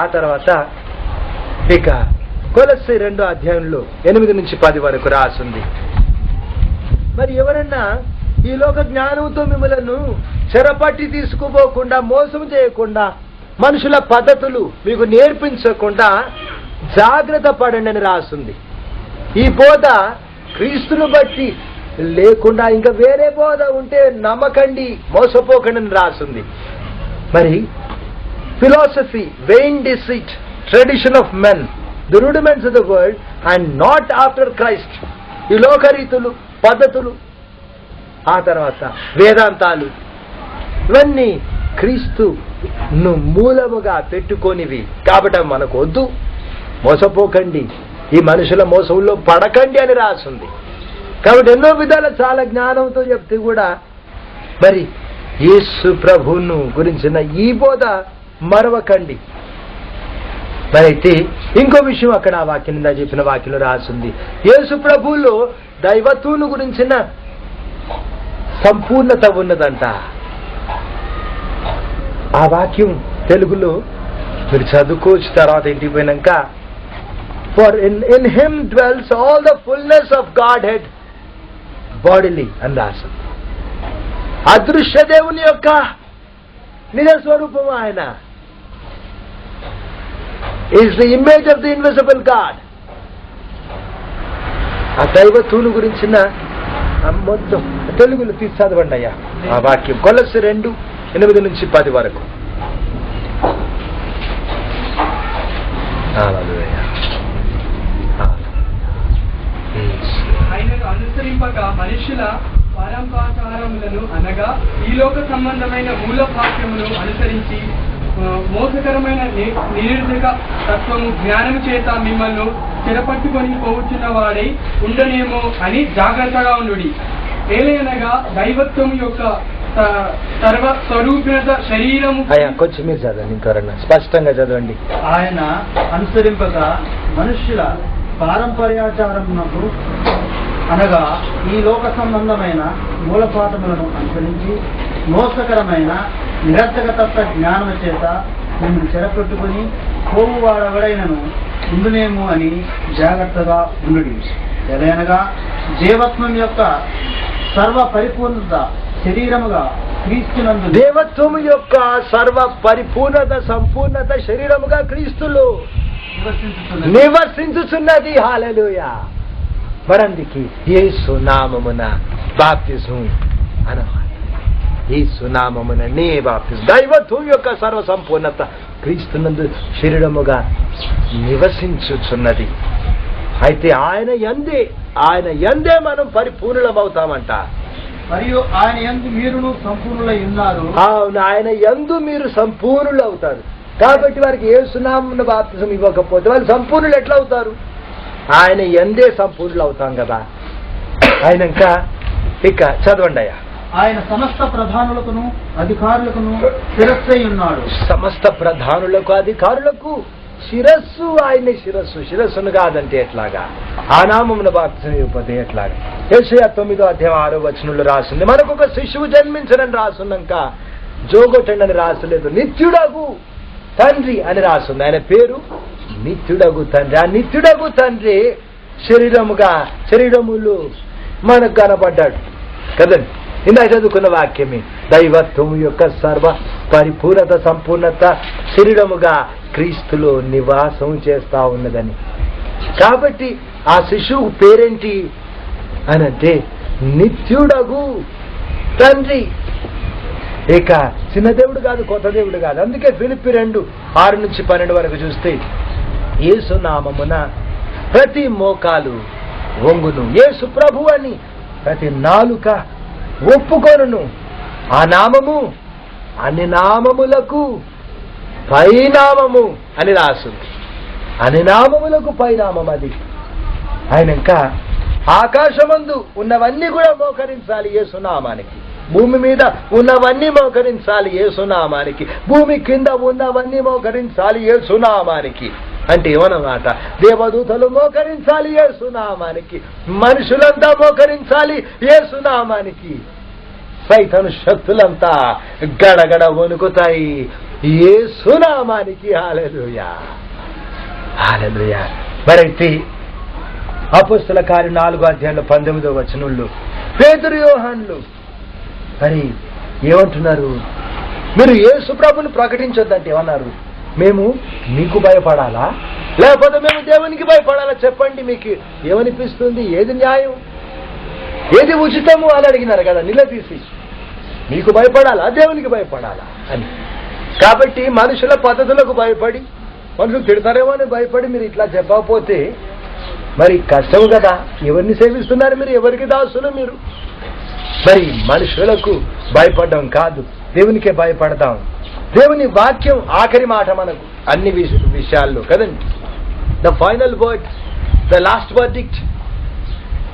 ఆ తర్వాత ఇక కొలస్సీ 2వ అధ్యాయంలో 8 నుంచి 10 వరకు రాసింది. మరి ఎవరన్నా ఈ లోక జ్ఞానంతో మిమ్మలను చెరపట్టి తీసుకుపోకుండా, మోసం చేయకుండా, మనుషుల పద్ధతులు మీకు నేర్పించకుండా జాగ్రత్త పడండి అని రాసింది. ఈ బోధ క్రీస్తును బట్టి లేకుండా ఇంకా వేరే బోధ ఉంటే నమ్మకండి, మోసపోకండి అని రాసింది. మరి philosophy, vain deceit, tradition of men, the rudiments of the world and not after Christ. ఈ లోకరీతులు, పద్ధతులు, ఆ తర్వాత వేదాంతాలు, ఇవన్నీ క్రీస్తును మూలముగా పెట్టుకోనివి కాబట్టి మనకు వద్దు, మోసపోకండి, ఈ మనుషుల మోసంలో పడకండి అని రాసింది. కాబట్టి ఎన్నో విధాల చాలా జ్ఞానంతో చెప్తే కూడా మరి యేసు ప్రభువును గురించిన ఈ బోధ మరవకండి. మరి అయితే ఇంకో విషయం అక్కడ ఆ వాక్యం కింద చెప్పిన వాక్యంలో రాసింది, యేసు ప్రభువులో దైవత్వను గురించిన సంపూర్ణత ఉన్నదంట. ఆ వాక్యం తెలుగులో మీరు చదువుకోవచ్చు తర్వాత ఇంటికి పోయినాక. For in him dwells all the fullness of God head bodily అని రాసింది. అదృశ్య దేవుని యొక్క నిజ స్వరూపం ఆయన. Is the image of the invisible God. ఆ దైవత్వను గురించిన మొత్తం తెలుగులో తీసి చదవండి అయ్యా ఆ వాక్యం. కొలస్సీ 2:8 నుంచి 10 వరకు. ఆయనను అనుసరింపక మనుషుల పారంపరాచారములను అనగా ఈ లోక సంబంధమైన మూల భాష్యమును అనుసరించి మోసకరమైన నిరుద్ధక తత్వము జ్ఞానము చేత మిమ్మల్ని చెరపట్టుకొని పోవచ్చున్న వాడై ఉండనేమో అని జాగ్రత్తగా ఉండుడి. ఏలయనగా దైవత్వం యొక్క సర్వస్వరూపిణత శరీరము. కొంచెం మీరు చదవండి, ఇంకెవరన్నా స్పష్టంగా చదవండి. ఆయన అనుసరింపక మనుష్యుల పారంపర్యాచారమునకు అనగా ఈ లోక సంబంధమైన మూలపాఠములను అనుసరించి మోసకరమైన నిరర్థక తత్వ జ్ఞానము చేత మిమ్మల్ని చెరపెట్టుకుని పోవువాడెవడైనను ఉండునేమో అని జాగ్రత్తగా ఉండుడి. ఎదైనగా దేవత్వం యొక్క సర్వ పరిపూర్ణత శరీరముగా క్రీస్తునందు, దేవత్వము యొక్క సర్వ పరిపూర్ణత సంపూర్ణత శరీరముగా క్రీస్తులో నివసించుచున్నది. హల్లెలూయా. మరందుకి యేసు నామమున బాప్తిజం అన్నమాట. యేసు నామమున నీ బాప్తిజం. దైవత్వం యొక్క సర్వ సంపూర్ణత క్రీస్తునందు శరీరముగా నివసించుచున్నది. అయితే ఆయన యందే మనం పరిపూర్ణమవుతామంట. మరియు ఆయన యందు మీరును సంపూర్ణులై ఉన్నారు. అవును, ఆయన యందు మీరు సంపూర్ణులు అవుతారు. కాబట్టి వారికి యేసు నామమున బాప్తిజం ఇవ్వకపోతే వాళ్ళు సంపూర్ణులు ఎట్లా అవుతారు? ఆయన యందే సంపూర్ణులు అవుతాం కదా. ఆయన ఇంకా ఇక చదవండి అయ్యా. ఆయన సమస్త ప్రధానులకును అధికారులకును శిరస్సై ఉన్నాడు. సమస్త ప్రధానులకు అధికారులకు శిరస్సు. ఆయన శిరస్సును కాదంటే ఎట్లాగా? ఆ నామమున బాప్తిజం ఇవ్వకపోతే ఎట్లాగా? యెషయా 9వ అధ్యాయం 6వ వచనంలో రాసింది, మనకు ఒక శిశువు జన్మించనని రాసున్నాక జోగొట్టండి అని రాసలేదు, నిత్యుడగు తండ్రి అని రాస్తుంది. ఆయన పేరు నిత్యుడగు తండ్రి. ఆ నిత్యుడగు తండ్రి శరీరములు మనకు కనబడ్డాడు కదండి. ఇందాక చదువుకున్న వాక్యమే దైవత్వము యొక్క సర్వ పరిపూర్ణత సంపూర్ణత శరీరముగా క్రీస్తులో నివాసం చేస్తా ఉన్నదని. కాబట్టి ఆ శిశువు పేరేంటి అనంటే నిత్యుడగు తండ్రి. ఇక చిన్న దేవుడు కాదు, కొత్త దేవుడు కాదు. అందుకే ఫిలిప్పి 2:6 నుంచి 12 వరకు చూస్తే యేసు నామమున ప్రతి మోకాలు వంగును, యేసు ప్రభు అని ప్రతి నాలుక ఒప్పుకొనును. ఆ నామము అన్ని నామములకు పైనామము అని రాస్తుంది. అన్ని నామములకు పైనామం అది. ఆయన ఇంకా ఆకాశమందు ఉన్నవన్నీ కూడా మోకరించాలి యేసు నామానికి. భూమి మీద ఉన్నవన్నీ మోకరించాలి యేసు నామానికి. భూమి కింద ఉన్నవన్నీ మోకరించాలి యేసు నామానికి. అంటే ఏమన్నమాట? దేవదూతలు మోకరించాలి యేసు నామానికి, మనుషులంతా మోకరించాలి యేసు నామానికి, సైతాను శక్తులంతా గడగడ వణుకుతాయి యేసు నామానికి. హల్లెలూయా, హల్లెలూయా. మరైతే అపొస్తల కార్యం 4వ అధ్యాయంలో 19వ వచనంలో పేతురు యోహానులు మరి ఏమంటున్నారు? మీరు యేసు ప్రభుని ప్రకటించొద్దంటే ఏమన్నారు? మేము మీకు భయపడాలా లేకపోతే మేము దేవునికి భయపడాలా? చెప్పండి, మీకు ఏమనిపిస్తుంది? ఏది న్యాయం, ఏది ఉచితము అని అడిగినారు కదా నిలదీసి. మీకు భయపడాలా దేవునికి భయపడాలా అని. కాబట్టి మనుషుల పద్ధతులకు భయపడి, మనుషులు తిడతారేమో అని భయపడి మీరు ఇట్లా చెప్పకపోతే మరి కష్టం కదా. ఎవరిని సేవిస్తున్నారు మీరు? ఎవరికి దాసులు మీరు? మరి మనుషులకు భయపడడం కాదు, దేవునికే భయపడతాం. దేవుని వాక్యం ఆఖరి మాట మనకు అన్ని విషయాల్లో కదండి. The final word, the last verdict,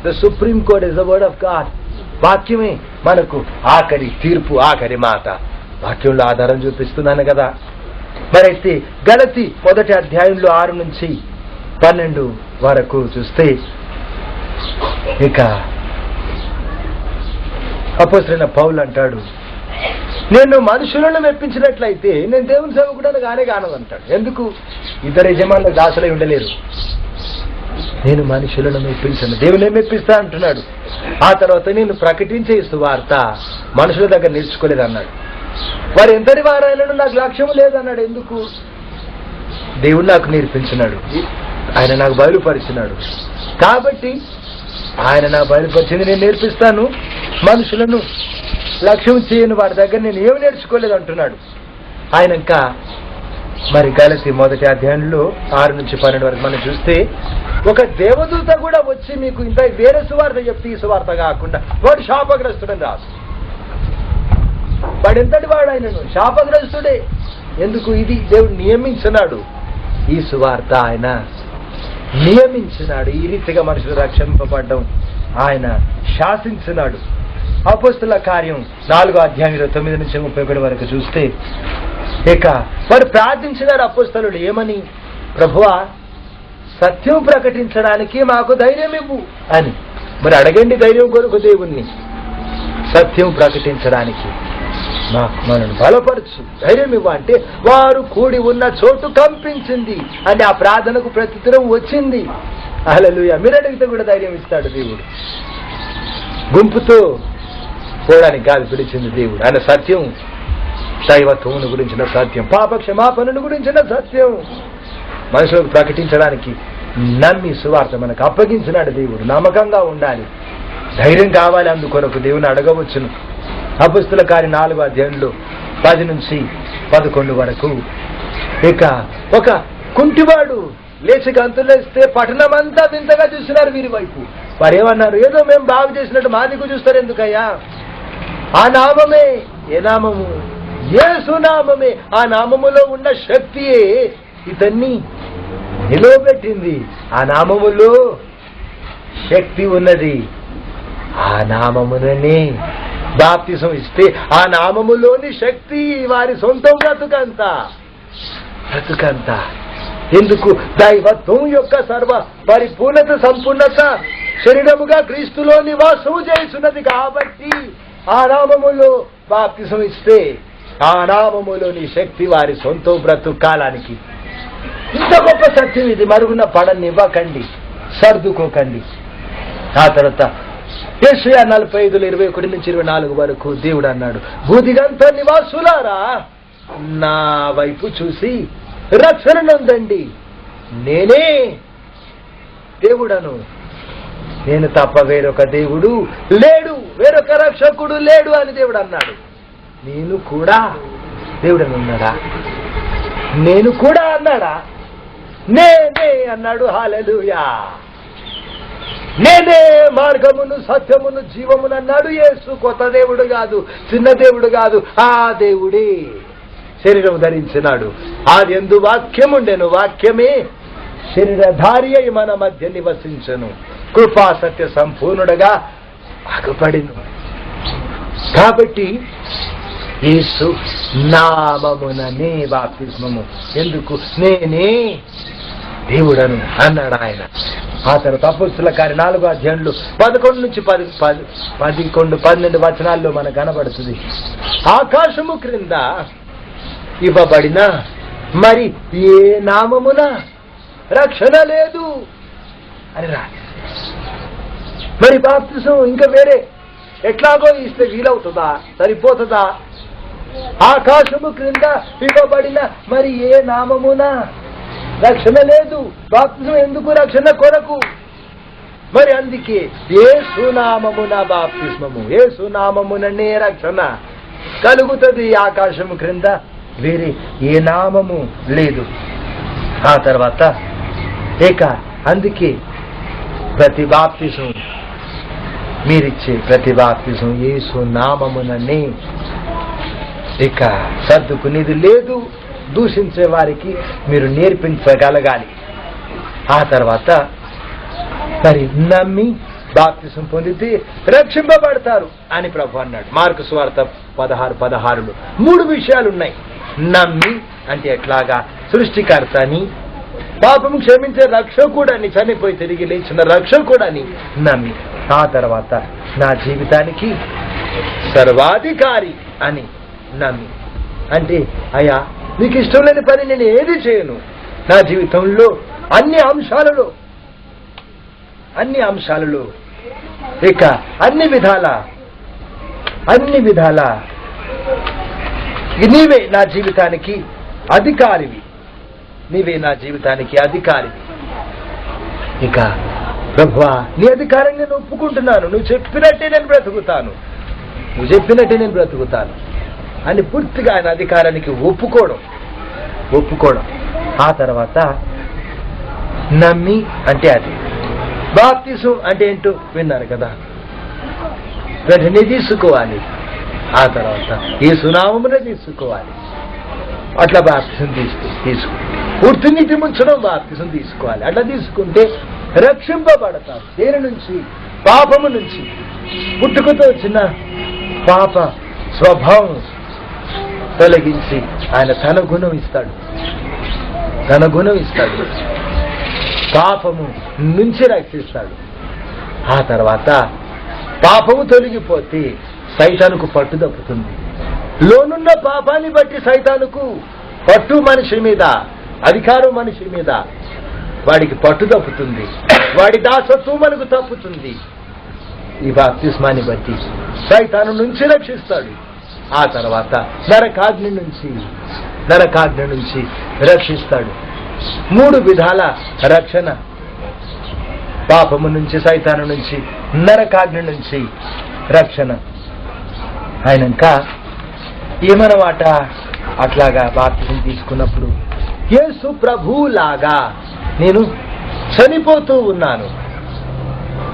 the supreme court is the word of God. వాక్యమే మనకు ఆఖరి తీర్పు, ఆఖరి మాట. వాక్యంలో ఆధారం చూపిస్తున్నాను కదా. మరైతే గలతీ 1వ అధ్యాయంలో 6 నుంచి 12 వరకు చూస్తే ఇక అపోస్తలుడైన పౌలు అంటాడు, నేను మనుషులను మెప్పించినట్లయితే నేను దేవుని సేవకుడని కాను అంటాడు. ఎందుకు? ఇద్దరు యజమానులకు దాసులై ఉండలేరు. నేను మనుషులను మెప్పించను, దేవుని మెప్పిస్తా అంటున్నాడు. ఆ తర్వాత నేను ప్రకటించే సువార్త మనుషుల దగ్గర నేర్చుకోలేదు అన్నాడు. వారు ఎంతటి వారైనా నాకు లక్ష్యం లేదన్నాడు. ఎందుకు? దేవుడు నాకు నేర్పించినాడు, ఆయన నాకు బయలుపరిచినాడు. కాబట్టి ఆయన నాకు బయలుపరిచింది నేను నేర్పిస్తాను. మనుషులను లక్ష్యం చేయని వారి దగ్గర నేను ఏమి నేర్చుకోలేదు అంటున్నాడు ఆయన. ఇంకా మరి గలతీ 1వ అధ్యాయంలో 6 నుంచి 12 వరకు మనం చూస్తే ఒక దేవదూత కూడా వచ్చి మీకు ఇంత వేరే సువార్త చెప్తే ఈ సువార్త కాకుండా వాడు శాపగ్రస్తుడని రాదు. వాడు ఎంతటి వాడు? ఆయనను శాపగ్రస్తుడే. ఎందుకు? ఇది దేవుడు నియమించినాడు. ఈ సువార్త ఆయన నియమించినాడు. ఈ రీతిగా మనుషులు రక్షింపబడ్డం ఆయన శాసించినాడు. అపొస్తలుల కార్యం 4వ అధ్యాయంలో 9 నుంచి 31 వరకు చూస్తే ఇక వారు ప్రార్థించినారు అపొస్తలులు ఏమని? ప్రభువా, సత్యం ప్రకటించడానికి మాకు ధైర్యం ఇవ్వు అని. మరి అడగండి ధైర్యం కొరకు దేవుణ్ణి. సత్యం ప్రకటించడానికి మనను బలపరచు, ధైర్యం ఇవ్వ అంటే వారు కూడి ఉన్న చోటు కంపించింది అని ఆ ప్రార్థనకు ప్రత్యుత్తరం వచ్చింది. హల్లెలూయా. మీరు అడిగితే కూడా ధైర్యం ఇస్తాడు దేవుడు. గుంపుతో పోవడానికి కాదు పిలిచింది దేవుడు. ఆయన సత్యం, దైవత్వమును గురించిన సత్యం, పాప క్షమాపణను గురించిన సత్యం మనుషులకు ప్రకటించడానికి నమ్మి సువార్త మనకు అప్పగించినాడు దేవుడు. నమ్మకంగా ఉండాలి, ధైర్యం కావాలి. అందుకొరకు దేవుని అడగవచ్చును. అపొస్తలుల కార్యం 4వ అధ్యాయంలో 10 నుంచి 11 వరకు ఇక ఒక కుంటివాడు లేచి గంతులేస్తే పట్టణమంతా వింతగా చూస్తున్నారు వీరి వైపు. వారు ఏమన్నారు? ఏదో మేము బాగు చేసినట్టు మా దిక్కు చూస్తారు ఎందుకయ్యా? ఆ నామమే, ఏ నామము? యేసు నామమే. ఆ నామములో ఉన్న శక్తియే ఇతన్ని నిలవబెట్టింది. ఆ నామములో శక్తి ఉన్నది. ఆ నామముననే బాప్తిసం ఇస్తే ఆ నామములోని శక్తి వారి సొంతం బ్రతుకంతా. ఎందుకు? దైవత్వం యొక్క సర్వ పరిపూర్ణత, సంపూర్ణత శరీరముగా క్రీస్తులో నివాసము చేస్తున్నది. కాబట్టి ఆ నామములో బాప్తిసం ఇస్తే ఆ నామములోని శక్తి వారి సొంతం బ్రతుకాలానికి. ఇంత గొప్ప సత్యం ఇది. మరుగున పడనివ్వకండి, సర్దుకోకండి. ఆ తర్వాత యెషయా 45:21 నుంచి 24 వరకు దేవుడు అన్నాడు, భూదిగంత నివాసులారా నా వైపు చూసి రక్షణ నొందండి. నేనే దేవుడను, నేను తప్ప వేరొక దేవుడు లేడు, వేరొక రక్షకుడు లేడు అని దేవుడు అన్నాడు. నేను కూడా దేవుడని ఉన్నాడా? నేను కూడా అన్నాడా? నేనే అన్నాడు. హల్లెలూయా. నేనే మార్గమును, సత్యమును, జీవమును అన్నాడు యేసు. కొత్త దేవుడు కాదు, చిన్న దేవుడు కాదు, ఆ దేవుడే శరీరం ధరించినాడు. ఆది యందు వాక్యం ఉండెను, వాక్యమే శరీరధారి అయి మన మధ్య నివసించెను, కృపా సత్య సంపూర్ణుడుగా అగపడిను. కాబట్టి యేసు నామముననే బాప్తిస్మము. ఎందుకు? నేనే దేవుడను అన్నాడు ఆయన. ఆ తర్వాత అపొస్తలుల కార్యం 4వ అధ్యాయంలో 11 నుంచి 12 వచనాల్లో మనకు కనబడుతుంది. ఆకాశము క్రింద ఇవ్వబడిన మరి ఏ నామమున రక్షణ లేదు అని రాసి, మరి బాప్తిసం ఇంకా వేరే ఎట్లాగో ఇస్తే వీలవుతుందా? సరిపోతుందా? ఆకాశము క్రింద ఇవ్వబడిన మరి ఏ నామమున రక్షణ లేదు. బాప్తిసం ఎందుకు? రక్షణ కొరకు. మరి అందుకే యేసునామమున బాప్తిస్మము, యేసునామముననే రక్షణ కలుగుతుంది. ఆకాశము క్రింద వేరే ఏ నామము లేదు. ఆ తర్వాత అందుకే ప్రతి బాప్తిసం, మీరిచ్చే ప్రతి బాప్తిసం యేసునామముననే. సర్దుకునేది లేదు. దూషించే వారికి మీరు నేర్పించగలగాలి. ఆ తర్వాత మరి నమ్మి బాప్తిసం పొందితే రక్షింపబడతారు అని ప్రభు అన్నాడు. మార్కు సువార్త 16:16లో 3 విషయాలున్నాయి. నమ్మి అంటే ఎట్లాగా? సృష్టికర్త అని, పాపం క్షమించే రక్షకుడని, చనిపోయి తిరిగి లేచిన రక్షకుడని నమ్మి, ఆ తర్వాత నా జీవితానికి సర్వాధికారి అని నమ్మి. అంటే అయ్యా, నీకు ఇష్టం లేని పని నేను ఏది చేయను. నా జీవితంలో అన్ని అంశాలలో అన్ని విధాల నీవే నా జీవితానికి అధికారివి. ప్రభువా, నీ అధికారం నేను ఒప్పుకుంటున్నాను. నువ్వు చెప్పినట్టే నేను బ్రతుకుతాను అని పూర్తిగా ఆయన అధికారానికి ఒప్పుకోవడం. ఆ తర్వాత నమ్మి అంటే అది. బాప్తిసం అంటే ఏంటో విన్నారు కదా, వెంటనే తీసుకోవాలి. ఆ తర్వాత యేసునామమునే తీసుకోవాలి. అట్లా బాప్తిసం తీసుకో పూర్తి నీటి ముంచడం బాప్తిసం తీసుకోవాలి. అట్లా తీసుకుంటే రక్షింపబడతారు. దేని నుంచి? పాపము నుంచి. పుట్టుకతో వచ్చిన పాప స్వభావం తొలగించి ఆయన తన గుణం ఇస్తాడు. పాపము నుంచి రక్షిస్తాడు. ఆ తర్వాత పాపము తొలగిపోతే సైతానుకు పట్టు తప్పుతుంది. లోనున్న పాపాన్ని బట్టి సైతానుకు పట్టు, మనిషి మీద అధికారం, మనిషి మీద వాడికి పట్టు తప్పుతుంది. వాడి దాసత్వం మనకు తప్పుతుంది. ఈ బాప్తిస్మాన్ని బట్టి సైతాను నుంచి రక్షిస్తాడు. ఆ తర్వాత నరకాగ్ని నుంచి రక్షిస్తాడు. 3 విధాల రక్షణ, పాపము నుంచి, సైతాను నుంచి, నరకాగ్ని నుంచి రక్షణ. ఆయనంక ఏమన్నమాట? అట్లాగా బాప్తిసం తీసుకున్నప్పుడు యేసు ప్రభువులాగా నేను చనిపోతూ ఉన్నాను.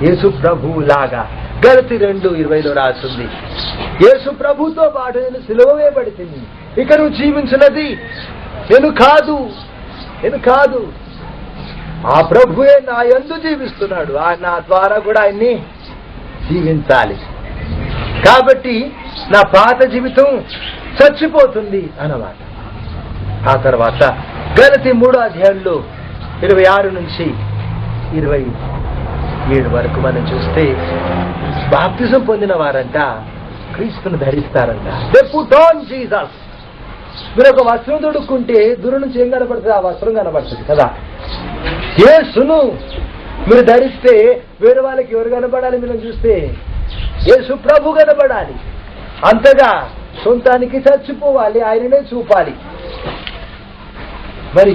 యేసు ప్రభువులాగా గలతీ 2:20లో రాస్తుంది. యేసు ప్రభుతో పాటు నేను సిలువ వేయబడింది. ఇక నువ్వు జీవించినది నేను కాదు, ఆ ప్రభువే నా యందు జీవిస్తున్నాడు. నా ద్వారా కూడా ఆయన్ని జీవించాలి. కాబట్టి నా పాత జీవితం చచ్చిపోతుంది అన్నమాట. ఆ తర్వాత గలతీ 3:26 నుంచి 27 వరకు మనం చూస్తే బాప్తిసం పొందిన వారంట క్రీస్తును ధరిస్తారంట. They put on Jesus. మీరు ఒక వస్త్రం తొడుక్కుంటే దూరం నుంచి ఏం కనపడుతుంది? ఆ వస్త్రం కనపడుతుంది కదా. యేసును మీరు ధరిస్తే వేరే వాళ్ళకి ఎవరు కనపడాలి? మీరు చూస్తే యేసు ప్రభు కనపడాలి. అంతగా సొంతానికి చచ్చిపోవాలి, ఆయననే చూపాలి. మరి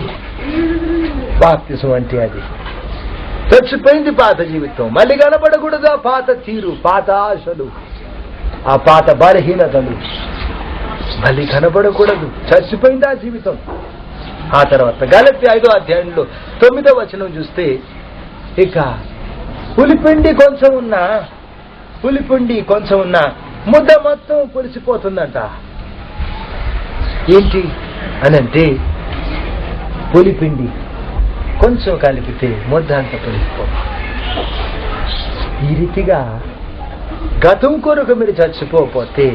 బాప్తిసం అంటే అది. చచ్చిపోయింది పాత జీవితం, మళ్ళీ కనపడకూడదు. ఆ పాత తీరు, పాత ఆశలు, ఆ పాత బలహీనతలు మళ్ళీ కనపడకూడదు. చచ్చిపోయింది ఆ జీవితం. ఆ తర్వాత గలతీ 5:9 చూస్తే ఇక పులిపిండి కొంచెం ఉన్నా ముద్ద మొత్తం పులిసిపోతుందంట. ఏంటి అనంటే పులిపిండి కొంచెం కలిపితే ముద్ద అంతా పులిసిపోతుంది. ఈ రీతిగా గతం కొరకు మీరు చచ్చిపోతే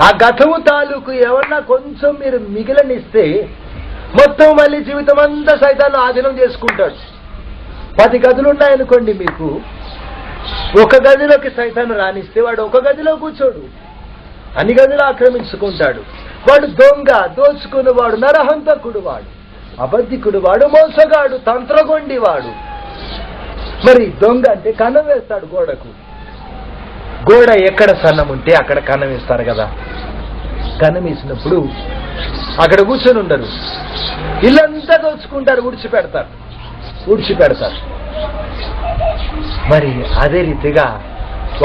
ఆ గతము తాలూకు ఏమన్నా కొంచెం మీరు మిగిలనిస్తే మొత్తం మళ్ళీ జీవితం అంతా సైతాన్ని ఆధీనం చేసుకుంటాడు. 10 గదులు ఉన్నాయనుకోండి, మీకు ఒక గదిలోకి సైతాన్ని రానిస్తే వాడు ఒక గదిలో కూర్చోడు, అన్ని గదులు ఆక్రమించుకుంటాడు. వాడు దొంగ, దోచుకునేవాడు, నరహంతకుడు వాడు, అబద్ధికుడు వాడు, మోసగాడు, తంత్రగొండి వాడు. మరి దొంగ అంటే కన్నం వేస్తాడు గోడకు. గోడ ఎక్కడ సన్నం ఉంటే అక్కడ కన్నం వేస్తారు కదా. కన్నం వేసినప్పుడు అక్కడ కూర్చొని ఉండరు, ఇల్లంతా దోచుకుంటారు, ఊడ్చిపెడతారు. మరి అదే రీతిగా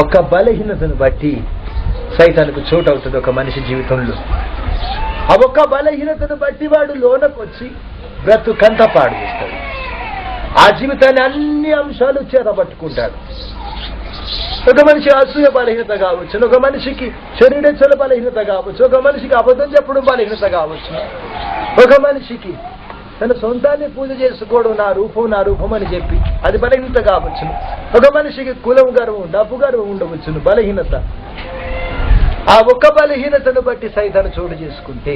ఒక బలహీనతను బట్టి సైతానికి చోటు అవుతుంది ఒక మనిషి జీవితంలో. ఆ ఒక్క బలహీనతను బట్టి వాడు లోనకు వచ్చి బ్రతుకంతా పాడు చేస్తాడు. ఆ జీవితాన్ని అన్ని అంశాలు చేతబట్టుకుంటాడు. ఒక మనిషి అసూయ బలహీనత కావచ్చు, ఒక మనిషికి శరీరేచ్ఛల బలహీనత కావచ్చు, ఒక మనిషికి అబద్ధం చెప్పడం బలహీనత కావచ్చు, ఒక మనిషికి తన సొంతాన్ని పూజ చేసుకోవడం నా రూపం అని చెప్పి అది బలహీనత కావచ్చును. ఒక మనిషికి కులం గర్వం, డబ్బు గర్వం ఉండవచ్చును, బలహీనత. ఆ ఒక్క బలహీనతను బట్టి సైతాన్ని చోటు చేసుకుంటే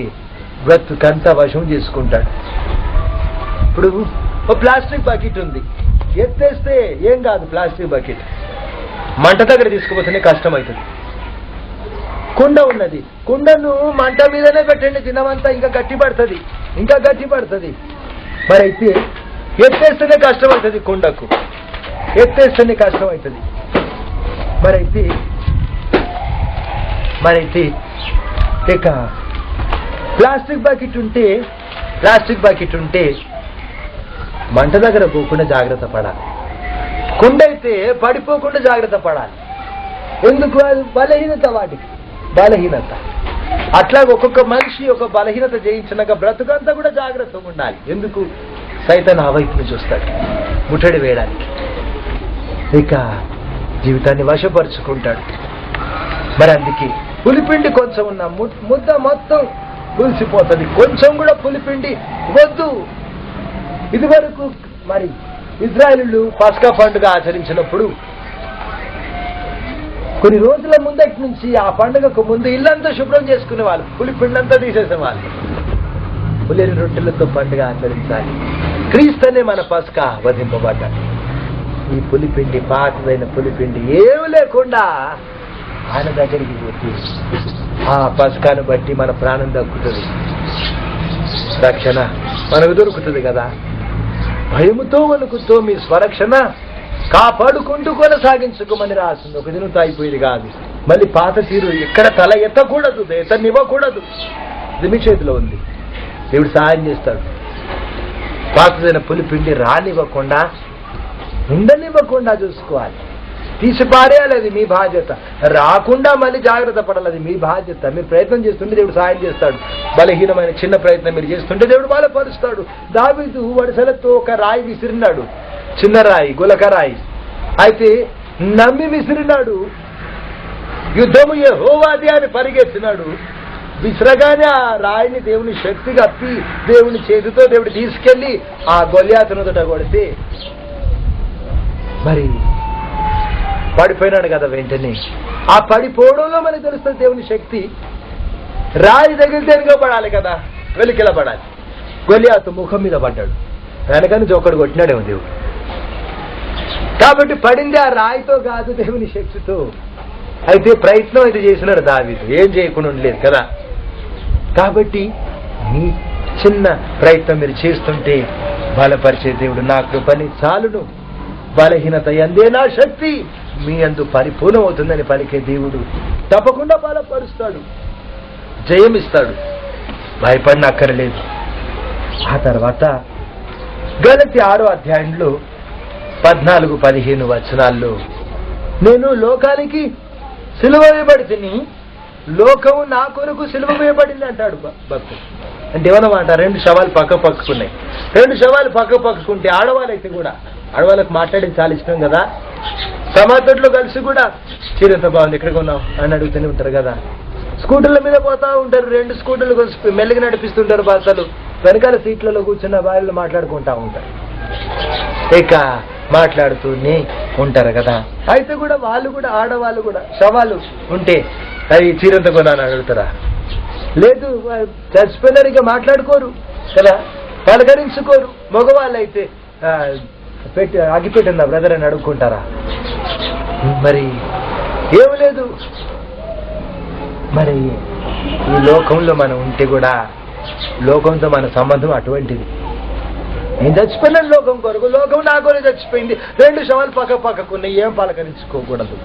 బ్రతుకంతా వశం చేసుకుంటాడు. ఇప్పుడు ఓ ప్లాస్టిక్ బకెట్ ఉంది, ఎత్తేస్తే ఏం కాదు, ప్లాస్టిక్ బకెట్ మంట దగ్గర తీసుకుపోతేనే కష్టం అవుతుంది. కుండ ఉన్నది, కుండను మంట మీదనే పెట్టండి, దినమంతా ఇంకా గట్టి పడుతుంది. మరి అయితే ఎత్తేస్తేనే కష్టం అవుతుంది, కుండకు ఎత్తేస్తేనే కష్టం అవుతుంది. మరైతే ఇక ప్లాస్టిక్ బకెట్ ఉంటే మంట దగ్గర పోకుండా జాగ్రత్త పడాలి. కుండ అయితే పడిపోకుండా జాగ్రత్త పడాలి. ఎందుకు? అది బలహీనత, వాటికి బలహీనత. అట్లా ఒక్కొక్క మనిషి ఒక బలహీనత జయించినాక బ్రతుకంతా కూడా జాగ్రత్తగా ఉండాలి. ఎందుకు? సైతాన్ ఆ వైపుని చూస్తాడు ముట్టడి వేయడానికి. ఇక జీవితాన్ని వశపరుచుకుంటాడు. మరి అందుకే పులిపిండి కొంచెం ఉన్న ముద్ద మొత్తం పులిసిపోతుంది. కొంచెం కూడా పులిపిండి వద్దు. ఇది వరకు మరి ఇజ్రాయేలీలు పస్కా పండుగ ఆచరించినప్పుడు కొన్ని రోజుల ముందటి నుంచి ఆ పండుగకు ముందు ఇల్లంతా శుభ్రం చేసుకునే వాళ్ళు, పులిపిండంతా తీసేసేవాళ్ళు. పులిని రొట్టెలతో పండుగ ఆచరించాలి. క్రీస్తునే మన పస్కా వధింపబడ్డాడు. ఈ పులిపిండి, పాతదైన పులిపిండి ఏమి లేకుండా ఆయన దగ్గరికి పోతే ఆ పస్కాను బట్టి మన ప్రాణం దక్కుతుంది, రక్షణ మనకు దొరుకుతుంది కదా. భయముతో వణుకుతో మీ స్వరక్షణ కాపాడుకుంటూ కొనసాగించుకోమని రాసింది. ఒక దినంతో అయిపోయేది కాదు. మళ్ళీ పాత తీరు ఎక్కడ తల ఎత్తకూడదు, ఎత్తనివ్వకూడదు. ఇది మీ చేతిలో ఉంది. దేవుడు సహాయం చేస్తాడు. పాతదైన పులిపిండి రానివ్వకుండా, ఉండనివ్వకుండా చూసుకోవాలి. తీసి పారేయాలి, అది మీ బాధ్యత. రాకుండా మళ్ళీ జాగ్రత్త పడాలి, అది మీ బాధ్యత. మీరు ప్రయత్నం చేస్తుంటే దేవుడు సహాయం చేస్తాడు. బలహీనమైన చిన్న ప్రయత్నం మీరు చేస్తుంటే దేవుడు బలపరుస్తాడు. దావీదు వడిసెలతో ఒక రాయి విసిరినాడు, చిన్న రాయి, గులక రాయి. అయితే నమ్మి విసిరినాడు. యుద్ధము యెహోవాది అని పరిగెత్తినాడు. విసిరగానే ఆ రాయిని దేవుని శక్తి కప్పి దేవుని చేతితో దేవుడు తీసుకెళ్లి ఆ గొల్యాతునుదట కొడితే మరి పడిపోయినాడు కదా. వెంటనే ఆ పడిపోవడంలో మనకు తెలుస్తుంది దేవుని శక్తి. రాయి తగిలితే వెనుకబడాలి కదా, వెలికిలబడాలి. గొలియాతు ముఖం మీద పడ్డాడు, వెనక నుంచి ఒకడు కొట్టినాడేమో దేవుడు. కాబట్టి పడింది ఆ రాయితో కాదు, దేవుని శక్తితో. అయితే ప్రయత్నం అయితే చేసినాడు దావీదు, ఏం చేయకుండా ఉండలేదు కదా. కాబట్టి మీ చిన్న ప్రయత్నం మీరు చేస్తుంటే బలపరిచే దేవుడు నా కృపని చాలును, బలహీనత ఎందే నా శక్తి మీ అందు పరిపూర్ణం అవుతుందని పలికే దేవుడు తప్పకుండా బలపరుస్తాడు, జయమిస్తాడు. భయపడినక్కర్లేదు. ఆ తర్వాత గలతీ 6వ అధ్యాయంలో 14-15 వచనాల్లో నేను లోకానికి సిలువ వేయబడితిని, లోకము నా కొరకు సిలువ వేయబడింది అంటాడు భక్తుడు. అంటే ఏమన్నమాట? 2 శవాలు పక్కకున్నాయి. 2 శవాలు పక్కకుంటే ఆడవాళ్ళైతే కూడా, ఆడవాళ్ళకి మాట్లాడేది చాలా ఇష్టం కదా. సమాధుల్లో కలిసి కూడా చీరంత బాగుంది, ఎక్కడికి ఉన్నావు అని అడుగుతూనే ఉంటారు కదా. స్కూటర్ల మీద పోతా ఉంటారు, 2 స్కూటర్లు కలిసి మెల్లిగా నడిపిస్తుంటారు భర్తలు. వెనకాల సీట్లలో కూర్చున్న భార్యలు మాట్లాడుకుంటా ఉంటారు, ఇక మాట్లాడుతూనే ఉంటారు కదా. అయితే కూడా వాళ్ళు కూడా, ఆడవాళ్ళు కూడా శవాలు ఉంటే అవి చీరంత కొనాలని అడుగుతారా? లేదు, చచ్చిపోయినారు, ఇక మాట్లాడుకోరు కదా, పలకరించుకోరు. మగవాళ్ళు అయితే అగిపెట్టిందా బ్రదర్ అని అడుక్కుంటారా? మరి ఏమి లేదు. మరి ఈ లోకంలో మనం ఉంటే కూడా లోకంతో మన సంబంధం అటువంటిది. నేను చచ్చిపోయినాను లోకం కొరకు, లోకం నా కొరకు చచ్చిపోయింది. 2 శవాలు పక్కకున్నాయి, ఏం పలకరించుకోకూడదు.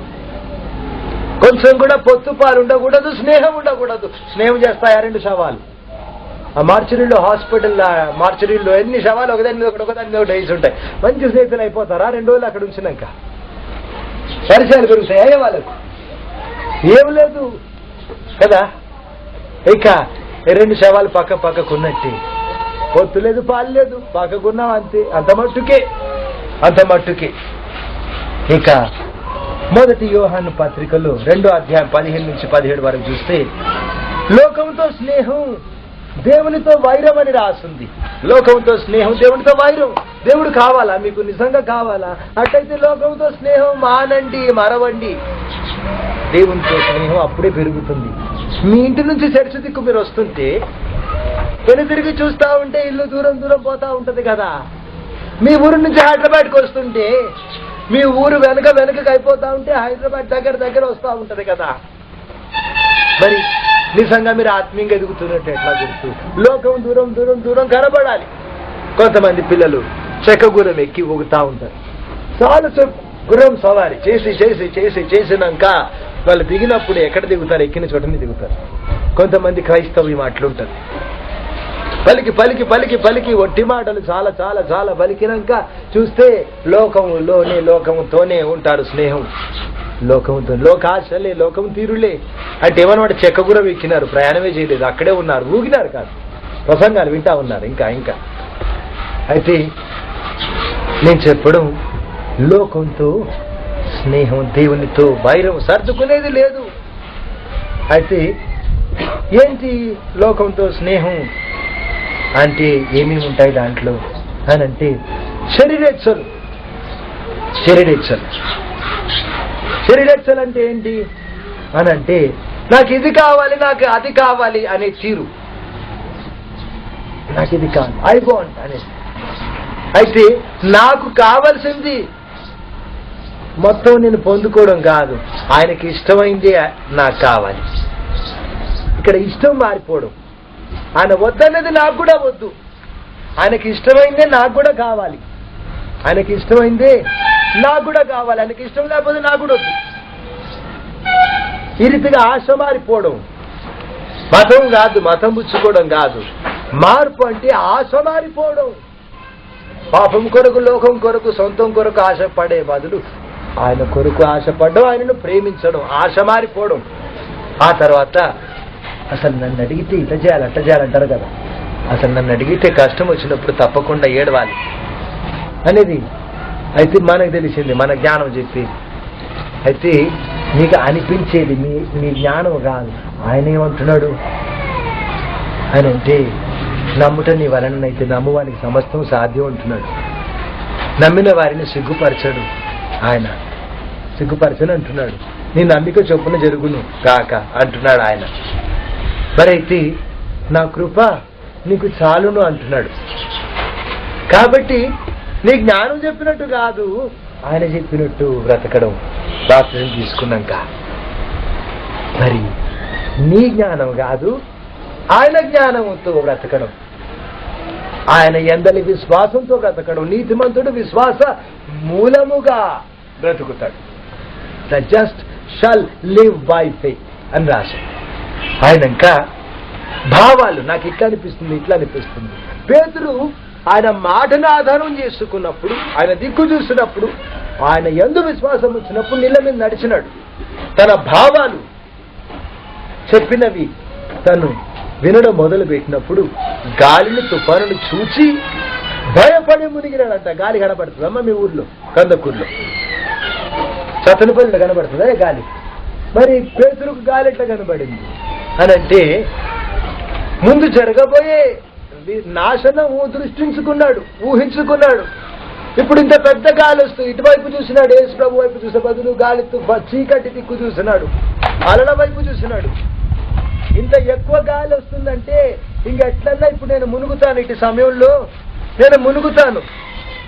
కొంచెం కూడా పొత్తు పాలు ఉండకూడదు, స్నేహం ఉండకూడదు. స్నేహం చేస్తాయా 2 శవాలు? ఆ మార్చరీలో, హాస్పిటల్ మార్చరీలో ఎన్ని శవాలు ఒకదాని మీద ఒకటి వేసి ఉంటాయి. మంచి స్నేహితులు అయిపోతారా 2 రోజులు అక్కడ ఉంచినాక? పరిచయాలు పెరుగుతాయా వాళ్ళకు? ఏం లేదు కదా. ఇక 2 శవాలు పక్కకున్నట్టే, పొత్తు లేదు, పాలు లేదు, పక్కకున్నాం అంతే. అంత మట్టుకే. ఇక మొదటి యోహాను పత్రికలో 2వ అధ్యాయం 15 నుంచి 17 వరకు చూస్తే లోకంతో స్నేహం దేవునితో వైరం అని రాస్తుంది. లోకంతో స్నేహం దేవునితో వైరం. దేవుడు కావాలా మీకు? నిజంగా కావాలా? అట్లయితే లోకంతో స్నేహం మానండి, మరవండి. దేవునితో స్నేహం అప్పుడే పెరుగుతుంది. మీ ఇంటి నుంచి చర్చ దిక్కు మీరు వస్తుంటే తిరిగి చూస్తా ఉంటే ఇల్లు దూరం పోతా ఉంటది కదా. మీ ఊరు నుంచి హైదరాబాద్కి వస్తుంటే మీ ఊరు వెనకకి అయిపోతా ఉంటే హైదరాబాద్ దగ్గర వస్తూ ఉంటది కదా. మరి నిజంగా మీరు ఆత్మీయంగా ఎదుగుతున్నట్టు ఎట్లా గుర్తు? లోకం దూరం కనబడాలి. కొంతమంది పిల్లలు చెక్కగురం ఎక్కి ఊగుతా ఉంటారు. చాలా గుర్రం సవారి చేసినాక వాళ్ళు దిగినప్పుడు ఎక్కడ దిగుతారు? ఎక్కిన చోటని దిగుతారు. కొంతమంది క్రైస్తవ్యం అట్లుంటారు. పలికి ఒట్టి మాటలు చాలా పలికినాక చూస్తే లోకంతోనే ఉంటారు. స్నేహం లోకంతో, లోకాశలే, లోకం తీరులే. అంటే ఏమన్నమాట? చెక్కగురం ఎక్కినారు, ప్రయాణమే చేయలేదు, అక్కడే ఉన్నారు, ఊగినారు కాదు, ప్రసంగాలు వింటా ఉన్నారు. ఇంకా అయితే నేను చెప్పడం, లోకంతో స్నేహం, దేవునితో వైరం, సర్దుకునేది లేదు. అయితే ఏంటి లోకంతో స్నేహం అంటే? ఏమేమి ఉంటాయి దాంట్లో అని అంటే శరీరేచ్ఛలు అంటే ఏంటి అని అంటే, నాకు ఇది కావాలి, నాకు అది కావాలి అనే తీరు. నాకు ఇది కావాలి, ఐ వాంట్ అనేది. అయితే నాకు కావాల్సింది మొత్తం నేను పొందుకోవడం కాదు, ఆయనకి ఇష్టమైందే నాకు కావాలి. ఇక్కడ ఇష్టం మారిపోవడం. ఆయన వద్దన్నది నాకు కూడా వద్దు, ఆయనకి ఇష్టమైందే నాకు కూడా కావాలి. ఆయనకి ఇష్టమైందే నాకు కూడా కావాలి, ఆయనకి ఇష్టం లేకపోతే నాకు కూడా వద్దు. ఈ రీతిగా ఆశ మారిపోవడం. మతం కాదు, మతం పుచ్చుకోవడం కాదు. మార్పు అంటే ఆశ మారిపోవడం. పాపం కొరకు, లోకం కొరకు, సొంతం కొరకు ఆశపడే బదులు ఆయన కొరకు ఆశపడడం, ఆయనను ప్రేమించడం, ఆశ మారిపోవడం. ఆ తర్వాత అసలు నన్ను అడిగితే ఇట్లా చేయాలి, అట్లా చేయాలంటారు కదా. అసలు నన్ను అడిగితే కష్టం వచ్చినప్పుడు తప్పకుండా ఏడవాలి అనేది అయితే మనకు తెలిసింది, మన జ్ఞానం చెప్పేది. అయితే మీకు అనిపించేది మీ జ్ఞానం కాదు. ఆయన ఏమంటున్నాడు అని అంటే, నమ్ముట నీ వలనైతే నమ్మువానికి సమస్తం సాధ్యం అంటున్నాడు. నమ్మిన వారిని సిగ్గుపరచడు ఆయన, సిగ్గుపరచని అంటున్నాడు. నీ నమ్మిక చొప్పున జరుగును కాక అంటున్నాడు ఆయన. మరైతే నా కృప నీకు చాలును అంటున్నాడు. కాబట్టి నీ జ్ఞానం చెప్పినట్టు కాదు, ఆయన చెప్పినట్టు బ్రతకడం. బాప్తిజం తీసుకున్నాక మరి నీ జ్ఞానం కాదు, ఆయన జ్ఞానంతో బ్రతకడం, ఆయన యందలి విశ్వాసంతో బ్రతకడం. నీతిమంతుడు విశ్వాస మూలముగా బ్రతుకుతాడు. The just shall live by faith అని రాసి. ఆయనంక భావాలు నాకు ఇట్లా అనిపిస్తుంది, ఇట్లా అనిపిస్తుంది. పేతురు ఆయన మాటను ఆధారం చేసుకున్నప్పుడు, ఆయన దిక్కు చూసినప్పుడు, ఆయన యందు విశ్వాసం వచ్చినప్పుడు నీళ్ళ మీద నడిచినాడు. తన భావాలు చెప్పినవి తను వినడం మొదలు పెట్టినప్పుడు గాలిని, తుఫానుని చూచి భయపడి మునిగినాడంట. గాలి కనబడుతుందమ్మా మీ ఊర్లో? కందకూరులో, సతనపల్లిలో కనబడుతుందా గాలి? మరి పేతురుకు గాలి ఎట్లా కనబడింది అని అంటే, ముందు జరగబోయే నాశనం దృష్టించుకున్నాడు, ఊహించుకున్నాడు. ఇప్పుడు ఇంత పెద్ద గాలి వస్తూ ఇటువైపు చూసినాడు, యేసు ప్రభు వైపు చూసే బదులు గాలి చీకటి దిక్కు చూసినాడు, అలల వైపు చూసినాడు. ఇంత ఎక్కువ గాలి వస్తుందంటే ఇంకెట్లన్నా ఇప్పుడు నేను మునుగుతాను, ఇటు సమయంలో నేను మునుగుతాను.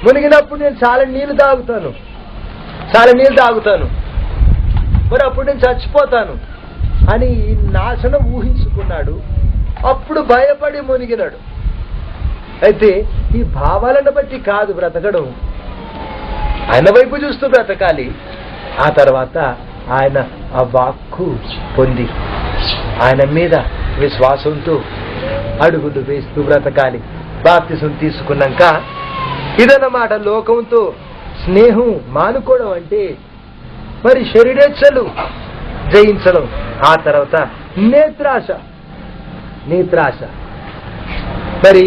మునిగినప్పుడు నేను చాలా నీళ్లు తాగుతాను, మరి అప్పుడు నేను చచ్చిపోతాను. అని ఈ నాశనం ఊహించుకున్నాడు. అప్పుడు భయపడి మునిగినాడు. అయితే ఈ భావాలను బట్టి కాదు బ్రతకడం, ఆయన వైపు చూస్తూ బ్రతకాలి. ఆ తర్వాత ఆయన ఆ వాక్కు పొంది ఆయన మీద విశ్వాసంతో అడుగులు వేస్తూ బ్రతకాలి. బాప్తిసం తీసుకున్నాక ఇదన్నమాట లోకంతో స్నేహం మానుకోవడం అంటే మరి శరీరేచ్ఛలు జయించడం. ఆ తర్వాత నేత్రాశ. మరి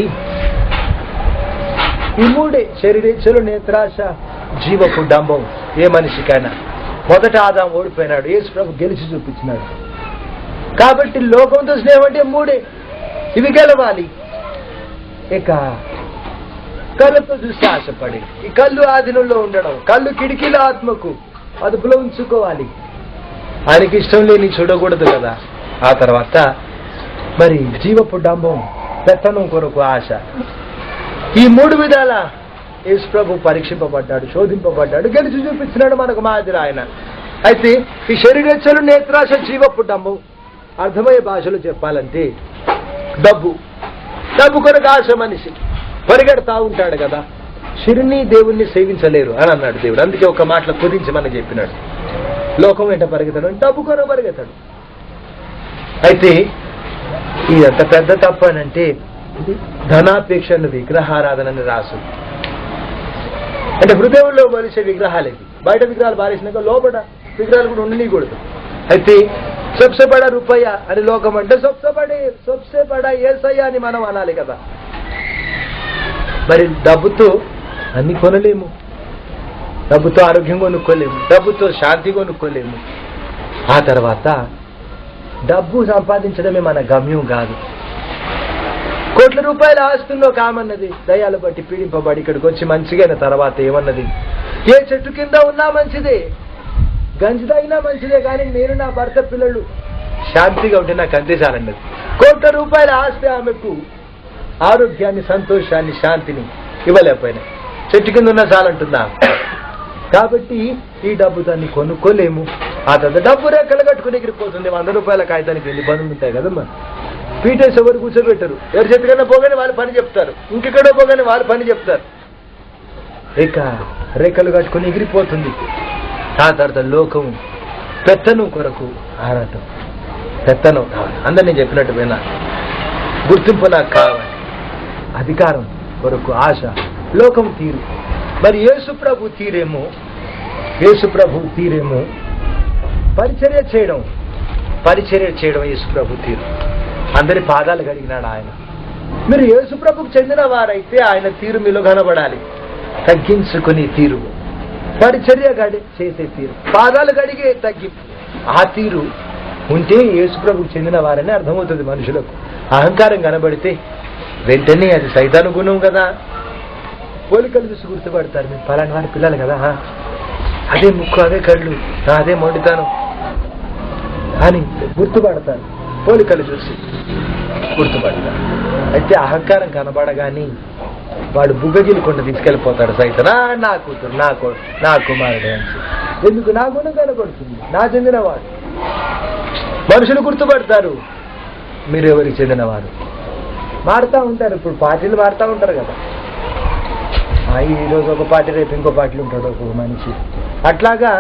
ఈ మూడే శరీరేచ్ఛలు, నేత్రాశ, జీవపు డంబం. ఏ మనిషికైనా మొదట ఆదాం ఓడిపోయినాడు, యేసు ప్రభు గెలిచి చూపించినాడు. కాబట్టి లోకంతో స్నేహం అంటే మూడే, ఇవి గెలవాలి. ఇక కళ్ళతో చూసి ఆశపడి ఈ కళ్ళు ఆధీనంలో ఉండడం, కళ్ళు కిటికీల ఆత్మకు అదుపులో ఉంచుకోవాలి. ఆయనకి ఇష్టం లేని చూడకూడదు కదా. ఆ తర్వాత మరి జీవపు డంబం, పెత్తనం కొరకు ఆశ. ఈ మూడు విధాల యేసు ప్రభు పరీక్షింపబడ్డాడు, శోధింపబడ్డాడు, గెలిచి చూపించినాడు మనకు మాదిరి ఆయన. అయితే ఈ శరీరేచ్ఛలు, నేత్రాశ, జీవపు డంబం అర్థమయ్యే భాషలో చెప్పాలంటే డబ్బు కొరకు ఆశ. మనిషి పరిగెడతా ఉంటాడు కదా, శిరిని దేవుణ్ణి సేవించలేరు అని అన్నాడు దేవుడు. అందుకే ఒక మాటలో కుదించి మనకు చెప్పినాడు, లోకం వెంట పరిగెత్తాడు, డబ్బు కొరకు పరిగెత్తాడు. అయితే ఇదంత పెద్ద తప్పు అని అంటే ధనాపేక్షను, విగ్రహారాధనని రాసు. అంటే హృదయంలో మనిషి విగ్రహాలు ఇవి. బయట విగ్రహాలు బారేసినాక లోపల విగ్రహాలు కూడా ఉండనీయకూడదు. అయితే సబ్సే బడా రూపాయ అని లోకం అంటే సబ్సే బడా ఏసయ్య అని మనం అనాలి కదా. మరి డబ్బుతో అన్ని కొనలేము, డబ్బుతో ఆరోగ్యం కొనుక్కోలేము, డబ్బుతో శాంతి కొనుక్కోలేము. ఆ తర్వాత డబ్బు సంపాదించడమే మన గమ్యం కాదు. కోట్ల రూపాయల ఆస్తుల్లో కామన్నది దయాలు బట్టి పీడింపబడి ఇక్కడికి వచ్చి మంచిగా అయిన తర్వాత ఏమన్నది, ఏ చెట్టు కింద ఉన్నా మంచిదే, గంజిదైనా మంచిదే, కానీ నేను నా భర్త పిల్లలు శాంతిగా ఉంటే నాకు అంతే చాలన్నది. కోట్ల రూపాయల ఆస్తి ఆమెకు ఆరోగ్యాన్ని, సంతోషాన్ని, శాంతిని ఇవ్వలేకపోయినా చెట్టు కింద ఉన్న చాలంటుందా. కాబట్టి ఈ డబ్బు దాన్ని కొనుక్కోలేము. ఆ తర్వాత డబ్బు రేఖలు కట్టుకుని ఎగిరిపోతుంది. 100 రూపాయల కాగితానికి వెళ్ళి బంధువులు ఉంటాయి కదమ్మా, పీటేసి ఎవరు కూర్చోబెట్టరు, ఎవరి చెట్టుకన్నా పోగానే వాళ్ళు పని చెప్తారు, ఇంకెక్కడో పోగానే వాళ్ళు పని చెప్తారు. రేఖలు కట్టుకుని ఎగిరిపోతుంది. ఆ తర్వాత లోకం పెత్తనం కొరకు ఆరాటం, పెత్తనం కావాలి. అందరు నేను చెప్పినట్టు విన్నా, గుర్తింపు నాకు కావాలి, అధికారం కొరకు ఆశ, లోకం తీరు. మరి యేసు ప్రభు తీరేమో పరిచర్య చేయడం యేసు ప్రభు తీరు. అందరి పాదాలు కడిగినాడు ఆయన. మీరు యేసు ప్రభుకు చెందిన వారైతే ఆయన తీరు మీలో కనబడాలి. తగ్గించుకుని తీరు, పరిచర్య చేసే తీరు, పాదాలు కడిగే తగ్గింపు, ఆ తీరు ఉంటే యేసు ప్రభుకు చెందిన వారని అర్థమవుతుంది మనుషులకు. అహంకారం కనబడితే వెంటనే అది సైతాను గుణం కదా. పోలికలు చూసి గుర్తుపడతారు, మేము పలాని వారి పిల్లలు కదా, అదే ముక్కు, అదే కళ్ళు, అదే మొండితాను అని గుర్తుపడతారు. పోలికలు చూసి గుర్తుపడతారు. అయితే అహంకారం కనబడగాని వాడు బుగ్గగిలుకుండా తీసుకెళ్ళిపోతాడు సైతం. నా కూతురు, నా కుమారుడు అని. ఎందుకు? నా గుణం కనబడుతుంది, నా చెందినవాడు. మనుషులు గుర్తుపడతారు మీరు ఎవరికి చెందినవారు. మారుతూ ఉంటారు, ఇప్పుడు పార్టీలు మారుతూ ఉంటారు కదా. ఈరోజు ఒక పార్టీ, రేపు ఇంకో పార్టీలు ఉంటాడు ఒక మనిషి. అట్లాగా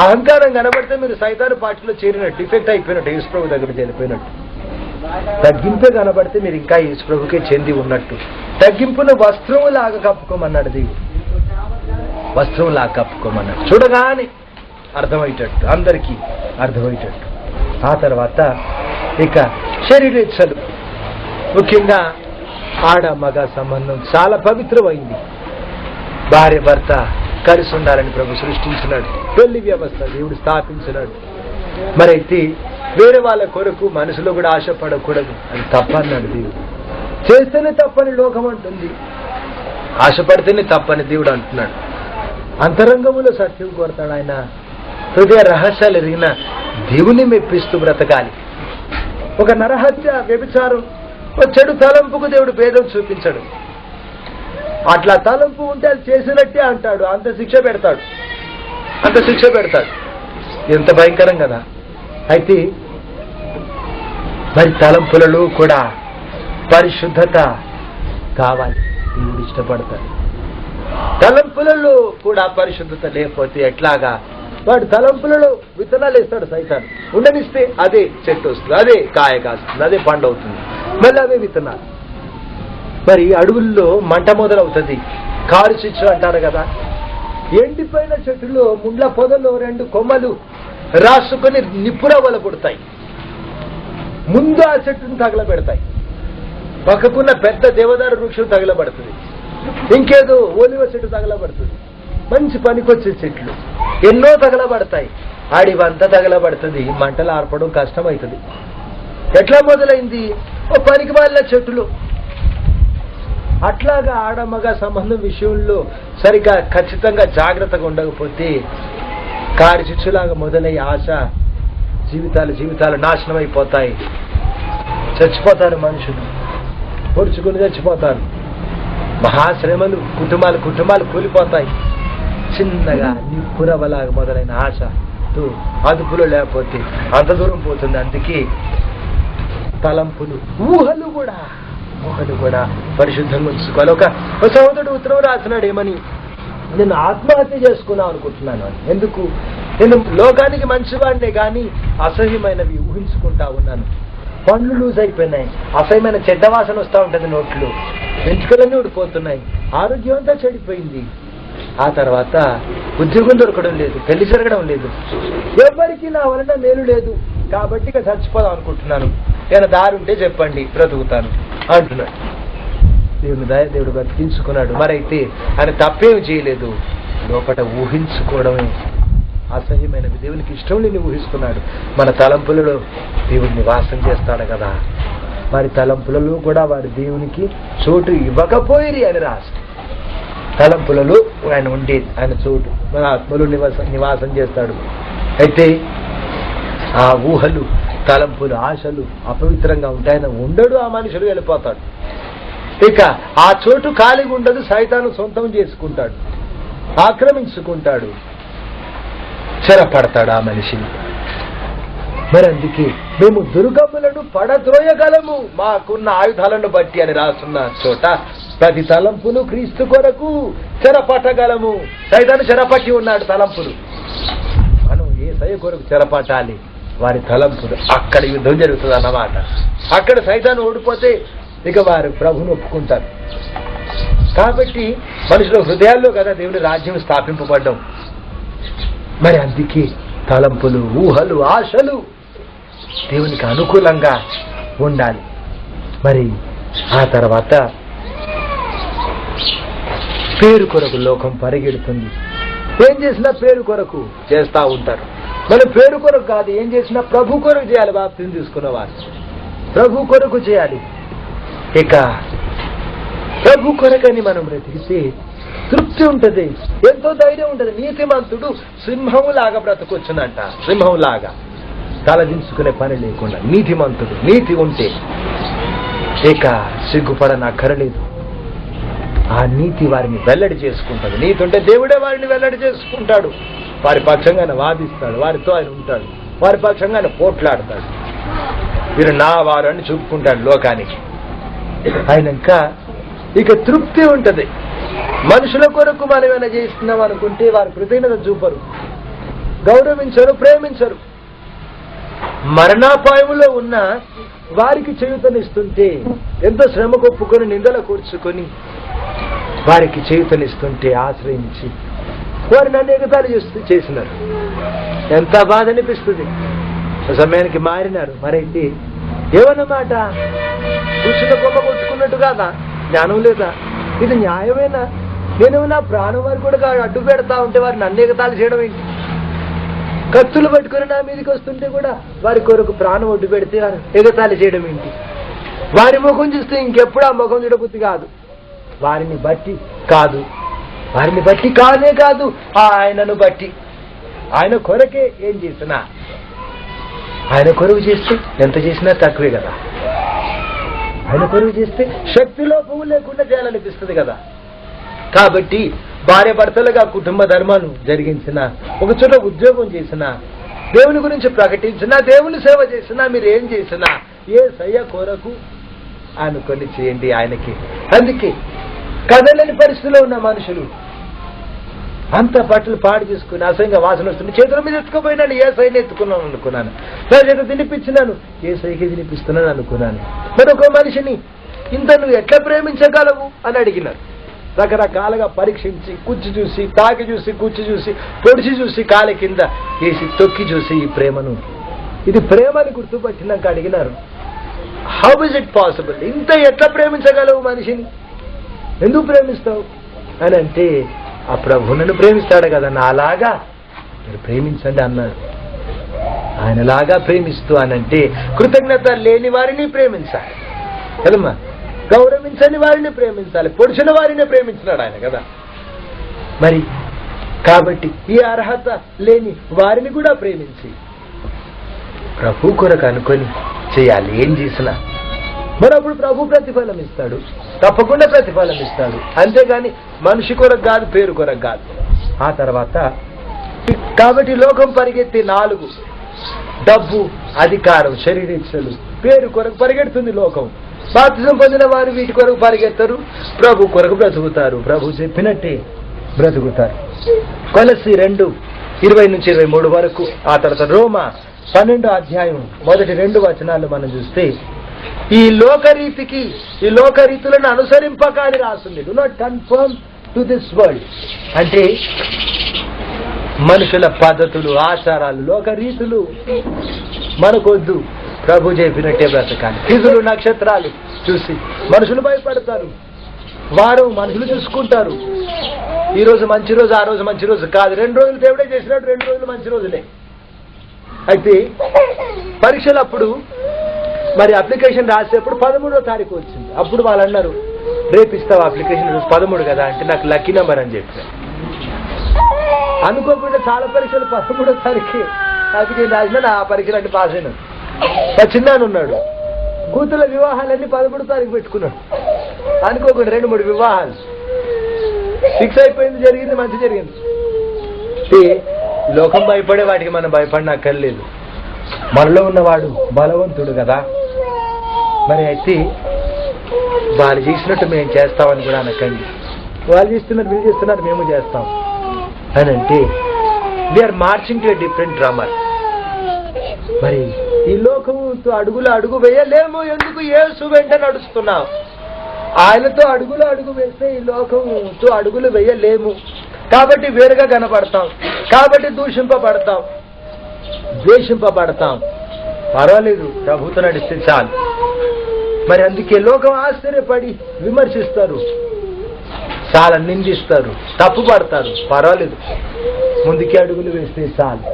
అహంకారం కనబడితే మీరు సైతాను పార్టీలో చేరినట్టు, డిఫెక్ట్ అయిపోయినట్టు, యేసు ప్రభు దగ్గరికి వెళ్ళిపోయినట్టు. తగ్గింపే కనబడితే మీరు ఇంకా యేసు ప్రభుకే చెంది ఉన్నట్టు. తగ్గింపును వస్త్రములాగా కప్పుకోమన్నాడు దేవుడు, వస్త్రములాగా కప్పుకోమన్నాడు. చూడగానే అర్థమయ్యేటట్టు, అందరికీ అర్థమయ్యేటట్టు. ఆ తర్వాత ఇక శరీరేచ్ఛలు, ముఖ్యంగా ఆడ మగ సంబంధం చాలా పవిత్రమైంది. భార్య భర్త కలిసి ఉండాలని ప్రభు సృష్టించినాడు. పెళ్లి వ్యవస్థ దేవుడు స్థాపించినాడు. మరైతే వేరే వాళ్ళ కొరకు మనసులో కూడా ఆశపడకూడదు, అది తప్పన్నాడు దేవుడు. చేస్తేనే తప్పని లోకం అంటుంది, ఆశపడితేనే తప్పని దేవుడు అంటున్నాడు. అంతరంగములో సత్యం కోరతాడు ఆయన. హృదయ రహస్యాలు ఎరిగిన దేవుని మెప్పిస్తూ బ్రతకాలి. ఒక నరహత్య, వ్యభిచారం, ఒక చెడు తలంపుకు దేవుడు భేదం చూపించడు. అట్లా తలంపు ఉంటే అది చేసినట్టే అంటాడు, అంత శిక్ష పెడతాడు. ఎంత భయంకరం కదా. అయితే మరి తలంపులలో కూడా పరిశుద్ధత కావాలి. దేవుడు ఇష్టపడతాడు. తలంపులలో కూడా పరిశుద్ధత లేకపోతే ఎట్లాగా? వాడు తలంపులలో విత్తనాలు వేస్తాడు సైతాను. ఉండనిస్తే అదే చెట్టు వస్తుంది, అదే కాయ కాస్తుంది, అదే పండు అవుతుంది, మళ్ళీ అవే విత్తనాలు. మరి అడవుల్లో మంట మొదలవుతుంది, కారు చిచ్చు అంటారు కదా. ఎండిపోయిన చెట్టులో ముండ్ల పొదలో 2 కొమ్మలు రాసుకొని నిప్పురవ్వలు పుడతాయి. ముందు ఆ చెట్టును తగలబెడతాయి. పక్కకున్న పెద్ద దేవదారు వృక్షం తగలబడుతుంది, ఇంకేదో ఓలివ చెట్టు తగలబడుతుంది. మంచి పనికొచ్చే చెట్లు ఎన్నో తగలబడతాయి. అడివంతా తగలబడుతుంది. మంటలు ఆర్పడం కష్టమవుతుంది. ఎట్లా మొదలైంది? ఓ పనికి వాళ్ళ చెట్టులు. అట్లాగా ఆడమగ సంబంధం విషయంలో సరిగా ఖచ్చితంగా జాగ్రత్తగా ఉండకపోతే కారి చిచ్చులాగా మొదలయ్యే ఆశ జీవితాలు నాశనం అయిపోతాయి. చచ్చిపోతారు మనుషులు, పొడుచుకుని చచ్చిపోతారు. మహాశ్రమలు, కుటుంబాలు కూలిపోతాయి. చిన్నగా నిప్పురవలాగా మొదలైన ఆశతో అదుపులో లేకపోతే అంత దూరం పోతుంది. అందుకే తలంపులు, ఊహలు కూడా పరిశుద్ధంగా ఉంచుకోవాలి. ఒక సహోదరుడు ఉత్తరం రాసినాడు ఏమని, నేను ఆత్మహత్య చేసుకున్నాను అనుకుంటున్నాను. ఎందుకు? నేను లోకానికి మంచివాడినే కానీ అసహ్యమైనవి ఊహించుకుంటా ఉన్నాను. పండ్లు లూజ్ అయిపోయినాయి, అసహ్యమైన చెడ్డ వాసన వస్తూ ఉంటుంది, నోట్లు వెంట్రుకలన్నీ ఊడిపోతున్నాయి, ఆరోగ్యం అంతా చెడిపోయింది. ఆ తర్వాత ఉద్యోగం దొరకడం లేదు, పెళ్లి జరగడం లేదు, ఎవరికి నా వలన మేలు లేదు. కాబట్టి ఇక చచ్చిపోదాం అనుకుంటున్నాను. ఏమైనా దారి ఉంటే చెప్పండి, బ్రతుకుతాను అంటున్నాడు. దేవుడు బ్రతికించుకున్నాడు. మరైతే ఆయన తప్పేమి చేయలేదు. లోపల ఊహించుకోవడమే అసహ్యమైనవి, దేవునికి ఇష్టం లేని ఊహిస్తున్నాడు. మన తలంపులలో దేవుడు నివాసం చేస్తాడు కదా. వారి తలంపులలో కూడా వారి దేవునికి చోటు ఇవ్వకపోయిరి అని రాసి, తలంపులలో ఆయన ఉండేది, ఆయన చోటు మన ఆత్మలో నివాసం చేస్తాడు. అయితే ఆ ఊహలు, తలంపులు, ఆశలు అపవిత్రంగా ఉంటాయని ఉండడు. ఆ మనుషులు వెళ్ళిపోతాడు. ఇక ఆ చోటు ఖాళీగా ఉండదు. సైతాను సొంతం చేసుకుంటాడు, ఆక్రమించుకుంటాడు, చెరపడతాడు ఆ మనిషిని. మరి అందుకే మేము దుర్గములను పడద్రోయగలము మాకున్న ఆయుధాలను బట్టి అని రాస్తున్న చోట ప్రతి తలంపును క్రీస్తు కొరకు చెరపట్టగలము. సైతాను చెరపట్టి ఉన్నాడు తలంపులు. మనం ఏ సయ కొరకు చెరపట్టాలి? వారి తలంపులు. అక్కడ యుద్ధం జరుగుతుంది అన్నమాట. అక్కడ సైతాను ఓడిపోతే ఇక వారు ప్రభువును ఒప్పుకుంటారు. కాబట్టి మనుషుల హృదయాల్లో కదా దేవుని రాజ్యం స్థాపింపబడ్డం. మరి అందుకే తలంపులు, ఊహలు, ఆశలు దేవునికి అనుకూలంగా ఉండాలి. మరి ఆ తర్వాత పేరు కొరకు లోకం పరిగెడుతుంది. ఏం చేసినా పేరు కొరకు చేస్తా ఉంటారు. మనం పేరు కొరకు కాదు, ఏం చేసినా ప్రభు కొరకు చేయాలి. బాప్తిసం తీసుకున్నవారు ప్రభు కొరకు చేయాలి. ఇక ప్రభు కొరకని మనం బ్రతికితే తృప్తి ఉంటుంది, ఎంతో ధైర్యం ఉంటుంది. నీతిమంతుడు సింహంలాగా బ్రతకొచ్చునంట. సింహంలాగా తలదించుకునే పని లేకుండా నీతిమంతుడు, నీతి ఉంటే ఇక సిగ్గుపడనక్కరలేదు. ఆ నీతి వారిని వెల్లడి చేసుకుంటాడు. నీతి ఉంటే దేవుడే వారిని వెల్లడి చేసుకుంటాడు. వారి పక్షంగా ఆయన వాదిస్తాడు, వారితో ఆయన ఉంటాడు, వారి పక్షంగా ఆయన పోట్లాడతాడు. వీరు నా వారు అని చూపుకుంటాడు లోకానికి. ఆయనక ఇక తృప్తి ఉంటుంది. మనుషుల కొరకు మనం ఏమైనా చేస్తున్నాం అనుకుంటే వారి కృతజ్ఞత చూపరు, గౌరవించరు, ప్రేమించరు. మరణాపాయంలో ఉన్న వారికి చేయూతనిస్తుంటే, ఎంతో శ్రమ కొప్పుకొని నిందల కూర్చుకొని వారికి చేయూతనిస్తుంటే ఆశ్రయించి వారిని అనేకతాలు చేసినారు. ఎంత బాధ అనిపిస్తుంది. సమయానికి మారినారు. మరైతే ఏమన్నమాట? కూర్చున్న కొమ్మ కొట్టుకున్నట్టు కాదా? జ్ఞానం లేదా? ఇది న్యాయమేనా? నేను నా ప్రాణం వారు కూడా అడ్డు పెడతా ఉంటే వారిని అనేకతాలు చేయడం ఏంటి? కత్తులు పట్టుకుని నా మీదకి వస్తుంటే కూడా వారి కొరకు ప్రాణం ఒడ్డు పెడితే ఎగతాళి చేయడం ఏంటి? వారి ముఖం చూస్తే ఇంకెప్పుడు ఆ ముఖం చూడబుద్ధి కాదు. వారిని బట్టి కాదు, వారిని బట్టి కానే కాదు, ఆయనను బట్టి. ఆయన కొరకే ఏం చేసినా, ఆయన కొరకు చేస్తే ఎంత చేసినా తక్కువే కదా. ఆయన కొరకు చేస్తే శక్తిలో పువ్వు లేకుండా చేయాలనిపిస్తుంది కదా. కాబట్టి భార్య భర్తలుగా కుటుంబ ధర్మాన్ని జరిగించిన, ఒక చోట ఉద్యోగం చేసినా, దేవుని గురించి ప్రకటించినా, దేవుని సేవ చేసినా, మీరు ఏం చేసినా యేసయ్య కొరకు అనుకొని చేయండి ఆయనకి. అందుకే కదలని పరిస్థితిలో ఉన్న మనుషులు అంత బట్టలు పాడు చేసుకుని అసహ్యంగా వాసన వస్తుంది, చేతుల మీద ఎత్తుకుపోయినాను, యేసయ్యని ఎత్తుకున్నాను అనుకున్నాను, నా చేత తినిపించినాను, యేసయ్యకి తినిపిస్తున్నాను అనుకున్నాను. మరొక మనిషిని ఇంత నువ్వు ఎట్లా ప్రేమించగలవు అని అడిగినారు. రకరకాలుగా పరీక్షించి కుచ్చి చూసి, తాకి చూసి, కుచ్చి చూసి, పొడిచి చూసి, కాలి కింద వేసి తొక్కి చూసి ఈ ప్రేమను, ఇది ప్రేమని గుర్తుపట్టినాక అడిగినారు, హౌ ఇస్ ఇట్ పాసిబుల్, ఇంత ఎట్లా ప్రేమించగలవు మనిషిని, ఎందుకు ప్రేమిస్తావు అని అంటే, ఆ ప్రభు నన్ను ప్రేమిస్తాడు కదా, నాలాగా మీరు ప్రేమించండి అన్నాడు. ఆయనలాగా ప్రేమిస్తూ అనంటే కృతజ్ఞత లేని వారిని ప్రేమించాలి కదమ్మా, గౌరవించని వారిని ప్రేమించాలి, పొడిచిన వారిని ప్రేమించినాడు ఆయన కదా. మరి కాబట్టి ఈ అర్హత లేని వారిని కూడా ప్రేమించి ప్రభు కొరకు అనుకొని చేయాలి ఏం చేసినా. మరప్పుడు ప్రభు ప్రతిఫలం ఇస్తాడు, తప్పకుండా ప్రతిఫలం ఇస్తాడు. అంతేగాని మనిషి కొరకు కాదు, పేరు కొరకు కాదు. ఆ తర్వాత కాబట్టి లోకం పరిగెత్తి 4: డబ్బు, అధికారం, శరీరేచ్ఛలు, పేరు కొరకు పరిగెడుతుంది లోకం. బాప్తిజం పొందిన వారు వీటి కొరకు పరిగెత్తరు, ప్రభు కొరకు బ్రతుకుతారు, ప్రభు చెప్పినట్టే బ్రతుకుతారు. కొలస్సీ 2:20-23 వరకు. ఆ తర్వాత రోమా 12వ అధ్యాయం 1-2 వచనాలు మనం చూస్తే, ఈ లోకరీతులను అనుసరింపక అని రాస్తుంది. Do not confirm to this world అంటే మనుషుల పద్ధతులు, ఆచారాలు, లోకరీతులు మనకొద్దు, ప్రభు చెప్పినట్టే బ్రతకాలి. తిథులు, నక్షత్రాలు చూసి మనుషులు భయపడతారు, వారు మనుషులు చూసుకుంటారు. ఈ రోజు మంచి రోజు, ఆ రోజు మంచి రోజు కాదు. 2 రోజులు దేవుడే చేసినట్టు 2 రోజులు మంచి రోజులే. అయితే పరీక్షలప్పుడు మరి అప్లికేషన్ రాసేప్పుడు 13వ తారీఖు వచ్చింది. అప్పుడు వాళ్ళు అన్నారు, రేపు ఇస్తావు అప్లికేషన్, 13 కదా అంటే నాకు లక్కీ నెంబర్ అని చెప్పారు. అనుకోకుండా చాలా పరీక్షలు 13వ తారీఖు అప్లికేషన్ రాసిన, ఆ పరీక్షలు అంటే పాస్ అయినాను. మా చిన్నాను ఉన్నాడు, కూతుల వివాహాలన్నీ 13వ తారీఖు పెట్టుకున్నాడు. అనుకోకుండా 2-3 వివాహాలు ఫిక్స్ అయిపోయింది, జరిగింది, మంచి జరిగింది. లోకం భయపడే వాటికి మనం భయపడినక్కర్లేదు, మనలో ఉన్నవాడు బలవంతుడు కదా. మరి అయితే వాళ్ళు చేసినట్టు మేము చేస్తామని కూడా అనకండి, వాళ్ళు చేస్తున్నారు వీళ్ళు చేస్తున్నారు మేము చేస్తాం అని అంటే we are marching to a different drummer. మరి ఈ లోకంతో అడుగు వేయలేము. ఎందుకు? యేసు వెంట నడుస్తున్నాం, ఆయనతో అడుగు వేస్తే ఈ లోకంతో అడుగులు వేయలేము. కాబట్టి వేరుగా కనపడతాం, కాబట్టి దూషింపబడతాం, ద్వేషింపబడతాం. పర్వాలేదు, ప్రభుత్వం నడిస్తే చాలు. మరి అందుకే లోకం ఆశ్చర్యపడి విమర్శిస్తారు, చాలా నిందిస్తారు, తప్పు పడతారు. పర్వాలేదు, ముందుకి అడుగులు వేస్తే చాలు.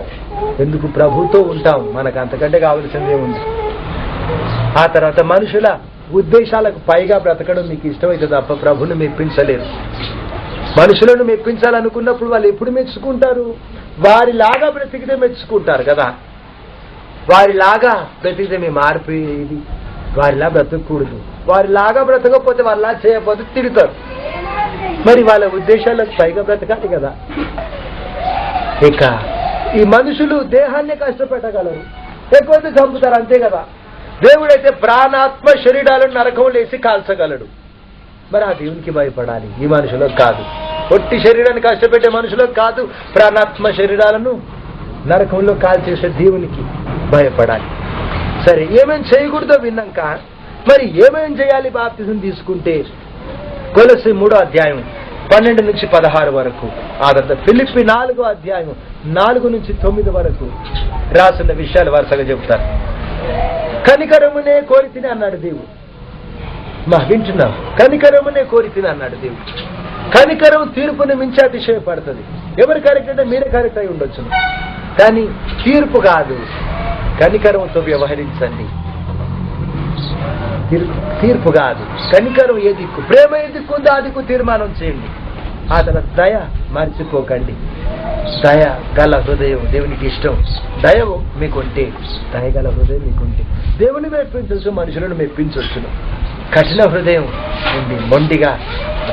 ఎందుకు? ప్రభుతో ఉంటాం, మనకు అంతకంటే కావలసిందే ఉంది. ఆ తర్వాత మనుషుల ఉద్దేశాలకు పైగా బ్రతకడం మీకు ఇష్టమైతే తప్ప ప్రభుని మెప్పించలేరు. మనుషులను మెప్పించాలనుకున్నప్పుడు వాళ్ళు ఎప్పుడు మెచ్చుకుంటారు? వారిలాగా బ్రతికితే మెచ్చుకుంటారు కదా. వారిలాగా బ్రతికితే మేము మారిపోయేది, వారిలా బ్రతకూడదు, వారిలాగా బ్రతకపోతే వాళ్ళలా చేయకపోతే తిడతారు. మరి వాళ్ళ ఉద్దేశాలకు పైగా బ్రతకాలి కదా. ఇక ఈ మనుషులు దేహాన్ని కష్టపెట్టగలరు, ఎక్కువైతే చంపుతారు, అంతే కదా. దేవుడైతే ప్రాణాత్మ శరీరాలను నరకం లేసి కాల్చగలడు. మరి ఆ దేవునికి భయపడాలి, ఈ మనుషులకు కాదు. ఒట్టి శరీరాన్ని కష్టపెట్టే మనుషులకు కాదు, ప్రాణాత్మ శరీరాలను నరకంలో కాల్చేసే దేవునికి భయపడాలి. సరే, ఏమేం చేయకూడదో విన్నాక మరి ఏమేం చేయాలి బాప్తిజం తీసుకుంటే? కొలస్సీ 3వ అధ్యాయం 12-16 వరకు. ఆ తర్వాత ఫిలిప్పీ 4వ అధ్యాయం 4-9 వరకు రాసిన విషయాలు వరుసగా చెబుతారు. కనికరమునే కోరితిని అన్నాడు దేవుడు. వింటున్నాం, కనికరమునే కోరితిని అన్నాడు దేవుడు. కనికరం తీర్పుని మించి అతిశయపడుతుంది. ఎవరు కరెక్ట్ అంటే మీరే కరెక్ట్ అయి ఉండొచ్చు, కానీ తీర్పు కాదు. కనికరంతో వ్యవహరించండి, తీర్పు కాదు. కనికరం ఏ దిక్కు, ప్రేమ ఏ దిక్కు ఉందో ఆ దిక్కు తీర్మానం చేయండి. ఆ తర్వాత దయ మర్చిపోకండి. దయ గల హృదయం దేవునికి ఇష్టం. దయవు మీకుంటే, దయ గల హృదయం మీకుంటే దేవుని మెప్పించవచ్చు, మనుషులను మెప్పించవచ్చును. కఠిన హృదయం ఉంది, మొండిగా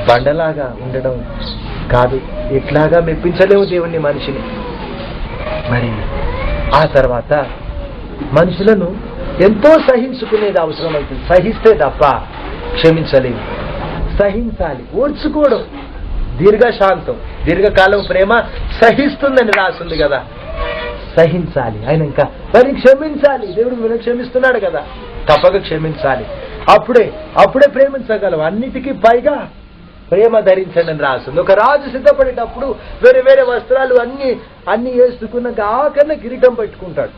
బండలాగా ఉండడం కాదు. ఎట్లాగా మెప్పించలేము దేవుణ్ణి, మనిషిని. మరి ఆ తర్వాత మనుషులను ఎంతో సహించుకునేది అవసరం అవుతుంది. సహిస్తే తప్ప క్షమించలేము. సహించాలి, ఓర్చుకోవడం, దీర్ఘశాంతం, దీర్ఘకాలం ప్రేమ సహిస్తుందని రాస్తుంది కదా. సహించాలి, ఆయన ఇంకా మరి క్షమించాలి. దేవుడు మనం క్షమిస్తున్నాడు కదా, తప్పక క్షమించాలి. అప్పుడే ప్రేమించగలం. అన్నిటికీ పైగా ప్రేమ ధరించండి అని రాస్తుంది. ఒక రాజు సిద్ధపడేటప్పుడు వేరే వేరే వస్త్రాలు అన్ని వేసుకున్నాక ఆకన్న కిరీటం పెట్టుకుంటాడు.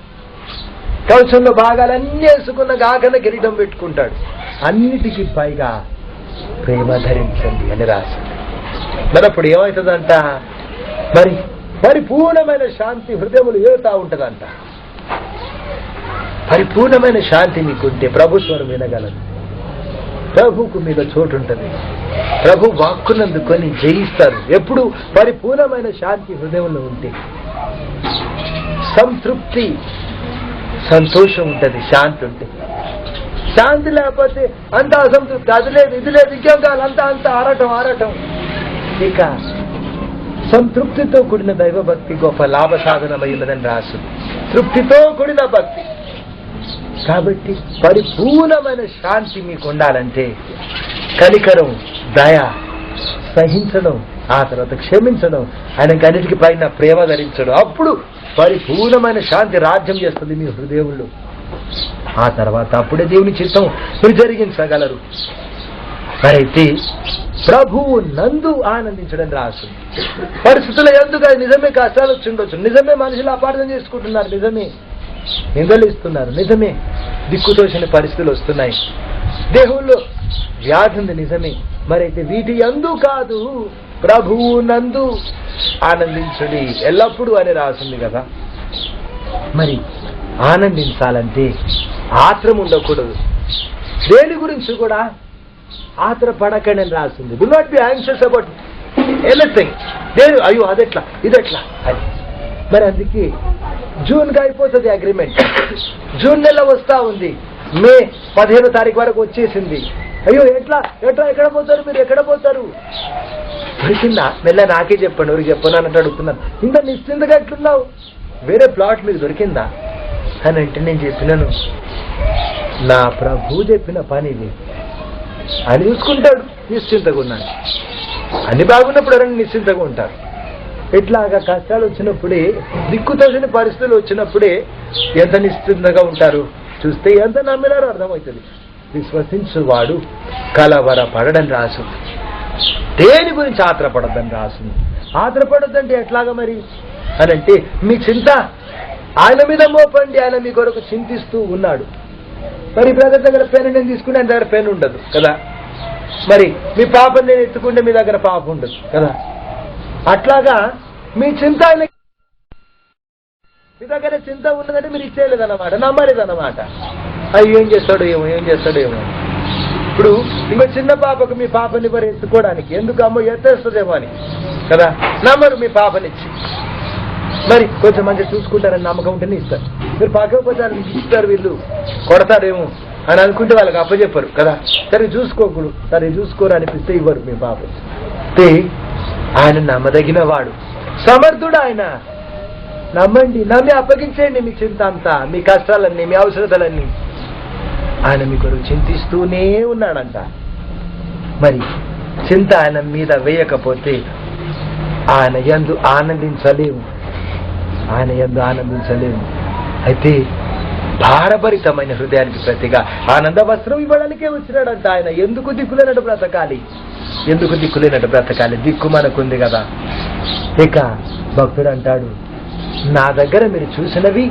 కవచంలో భాగాలన్నీ వేసుకున్నాక ఆకన్న కిరీటం పెట్టుకుంటాడు. అన్నిటికీ పైగా ప్రేమ ధరించండి అని రాసింది. మరి అప్పుడు ఏమవుతుందంట? మరి పరిపూర్ణమైన శాంతి హృదయములు ఏతా ఉంటుందంట. పరిపూర్ణమైన శాంతి మీకుంటే ప్రభు స్వరం వినగలదు. ప్రభుకు మీద చోటు ఉంటుంది. ప్రభు వాక్కునందుకొని జయిస్తారు. ఎప్పుడు పరిపూర్ణమైన శాంతి హృదయంలో ఉంటే సంతృప్తి, సంతోషం ఉంటుంది. శాంతి ఉంటే. శాంతి లేకపోతే అంత అసంతృప్తి, అది లేదు ఇది లేదు ఇంకేం కాదు, అంత ఆరాటం. ఇక సంతృప్తితో కూడిన దైవభక్తి గొప్ప లాభ సాధనమైనదని రాసు. తృప్తితో కూడిన భక్తి. కాబట్టి పరిపూర్ణమైన శాంతి మీకు ఉండాలంటే కనికరం, దయ, సహించడం, ఆ తర్వాత క్షమించడం, ఆయనకి అన్నిటికీ పైన ప్రేమ ధరించడం. అప్పుడు పరిపూర్ణమైన శాంతి రాజ్యం చేస్తుంది మీ హృదయంలో. ఆ తర్వాత అప్పుడే దేవుని చిత్తం మీరు జరిగించగలరు. మరైతే ప్రభువు నందు ఆనందించడం రాసు. పరిస్థితుల ఎందుకు నిజమే కష్టాలు వచ్చిండొచ్చు, నిజమే మనుషులు అపార్థం చేసుకుంటున్నారు, నిజమే నిందలిస్తున్నారు, నిజమే దిక్కుతోచిన పరిస్థితులు వస్తున్నాయి, దేవుళ్ళు వ్యాధి ఉంది, నిజమే. మరైతే వీటి యందు కాదు, ప్రభువు నందు ఆనందించుడి ఎల్లప్పుడూ అని రాసింది కదా. మరి ఆనందించాలంటే ఆత్రం ఉండకూడదు. దేని గురించి కూడా ఆత్ర పడకండి అని రాసింది. Do not be anxious about anything. అయ్యో అదెట్లా ఇదెట్లా అని. మరి అందుకే జూన్కి అయిపోతుంది అగ్రిమెంట్. జూన్ నెల వస్తా ఉంది, మే 15వ తారీఖు వరకు వచ్చేసింది. అయ్యో ఎట్లా ఎక్కడ పోతారు మీరు, ఎక్కడ పోతారు? దొరికిందా? మెల్ల నాకే చెప్పండి, ఎవరికి చెప్పను అన్నట్టు అడుగుతున్నాను. ఇంత నిశ్చింతగా ఎట్లున్నావు? వేరే ప్లాట్ మీకు దొరికిందా అని అంటే నేను చెప్పినాను, నా ప్రభు చెప్పిన పని ఇది అని చూసుకుంటాడు. నిశ్చింతగా ఉన్నాను. అన్ని బాగున్నప్పుడు ఎవరైనా నిశ్చింతగా ఉంటారు. ఇట్లాగా కష్టాలు వచ్చినప్పుడే, దిక్కుతోసిన పరిస్థితులు వచ్చినప్పుడే ఎంత నిశ్చింతగా ఉంటారు చూస్తే ఎంత నమ్మినారో అర్థమవుతుంది. విశ్వసించువాడు కలవరపడని రాసు. దేని గురించి ఆత్రపడద్దని రాసింది. ఆత్రపడద్దంటే ఎట్లాగా మరి అని అంటే, మీ చింత ఆయన మీద మోపండి, ఆయన మీ కొరకు చింతిస్తూ ఉన్నాడు. మరి బ్రదర్ దగ్గర పెన్ నేను తీసుకుంటే ఆయన దగ్గర పెన్ ఉండదు కదా. మరి మీ పాపం నేను ఎత్తుకుంటే మీ దగ్గర పాప ఉండదు కదా. అట్లాగా మీ చింత ఆయన, మీ దగ్గర చింత ఉన్నదంటే మీరు ఇచ్చేయలేదన్నమాట, నమ్మలేదన్నమాట. అయ్యి ఏం చేస్తాడో ఏమో. ఇప్పుడు ఇంకో చిన్న పాపకు మీ పాపని మరి ఎత్తుకోవడానికి ఎందుకు, అమ్మో ఎత్తేస్తుందేమో అని కదా, నమ్మరు మీ పాపనిచ్చి. మరి కొంచెం మంచిగా చూసుకుంటారని నమ్మకం ఉంటేనే ఇస్తారు. మీరు పాకపోతే ఇస్తారు, వీళ్ళు కొడతారేమో అని అనుకుంటే వాళ్ళకి అప్పచెప్పరు కదా. సరే చూసుకోకూడదు, సరే చూసుకోరు అనిపిస్తే ఇవ్వరు మీ పాప. ఆయన నమ్మదగిన వాడు, సమర్థుడు. ఆయన నమ్మండి, నమ్మి అప్పగించేయండి మీ చింత అంతా, మీ కష్టాలన్నీ, మీ అవసరతలన్నీ. ఆయన మీ కొరకు చింతిస్తూనే ఉన్నాడంట. మరి చింత ఆయన మీద వేయకపోతే ఆయన యందు ఆనందించలేము. అయితే భారభరితమైన హృదయానికి ప్రతిగా ఆనంద వస్త్రం ఇవ్వడానికే వచ్చినాడంట ఆయన. ఎందుకు దిక్కులేనట్టు బ్రతకాలి? దిక్కు మనకుంది కదా. ఇక భక్తుడు అంటాడు, నా దగ్గర మీరు చూసినవి,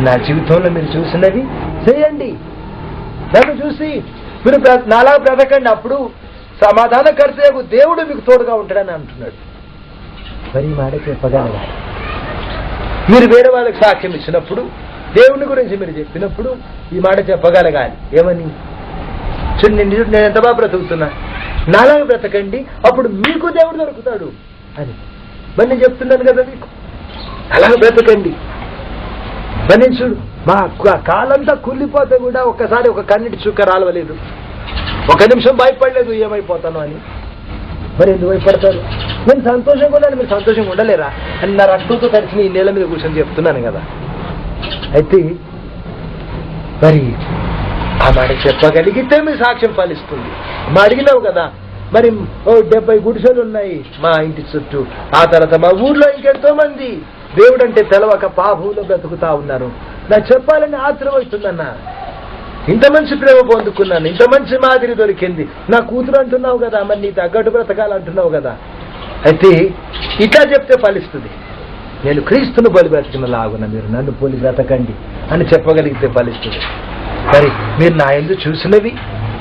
నా జీవితంలో మీరు చూసినవి చేయండి, నన్ను చూసి మీరు నాలా బ్రతకండి, అప్పుడు సమాధానకర్తయ్యకు దేవుడు మీకు తోడుగా ఉంటాడని అంటున్నాడు. మరి ఈ మాట చెప్పగలరా? మీరు వేరే వాళ్ళకి సాక్ష్యం ఇచ్చినప్పుడు, దేవుని గురించి మీరు చెప్పినప్పుడు ఈ మాట చెప్పగలగాలి. ఏమని? నేను ఎంత బాగా బ్రతుకుతున్నా, నాలాగా బ్రతకండి, అప్పుడు మీకు దేవుడు దొరుకుతాడు అని. మరి నేను చెప్తున్నాను కదా మీకు, అలాగే బ్రతకండి. మరి నేను చూడు, మా కాలంతా కుళ్ళిపోతే కూడా ఒక్కసారి ఒక కన్నిటి చుక్క రాలవలేదు, ఒక నిమిషం భయపడలేదు ఏమైపోతాను అని. మరి ఎందుకు భయపడతారు? నేను సంతోషంగా ఉన్నాను, మీరు సంతోషంగా ఉండలేరా అని నా రక్తంతో కలిసి ఈ నేల మీద కూర్చొని చెప్తున్నాను కదా. అయితే మరి ఆ మాట చెప్పగలిగితే మీ సాక్ష్యం ఫలిస్తుంది. మా అడిగినావు కదా, మరి 70 గుడిసెలు ఉన్నాయి మా ఇంటి చుట్టూ. ఆ తర్వాత మా ఊర్లో ఇంకెంతో మంది దేవుడంటే తెలవక పాపంలో బ్రతుకుతా ఉన్నారు. నాకు చెప్పాలని ఆత్రం అవుతుందన్నా. ఇంత మంచి ప్రేమ పొందుకున్నాను, ఇంత మంచి మాదిరి దొరికింది. నా కూతురు అంటున్నావు కదా, మరి నీ తగ్గట్టు బ్రతకాలంటున్నావు కదా. అయితే ఇట్లా చెప్తే ఫలిస్తుంది. నేను క్రీస్తును బలి బ్రతికిన లాగున మీరు నన్ను పోలి బ్రతకండి అని చెప్పగలిగితే ఫలిస్తుంది. మరి మీరు నా యందు చూసినవి,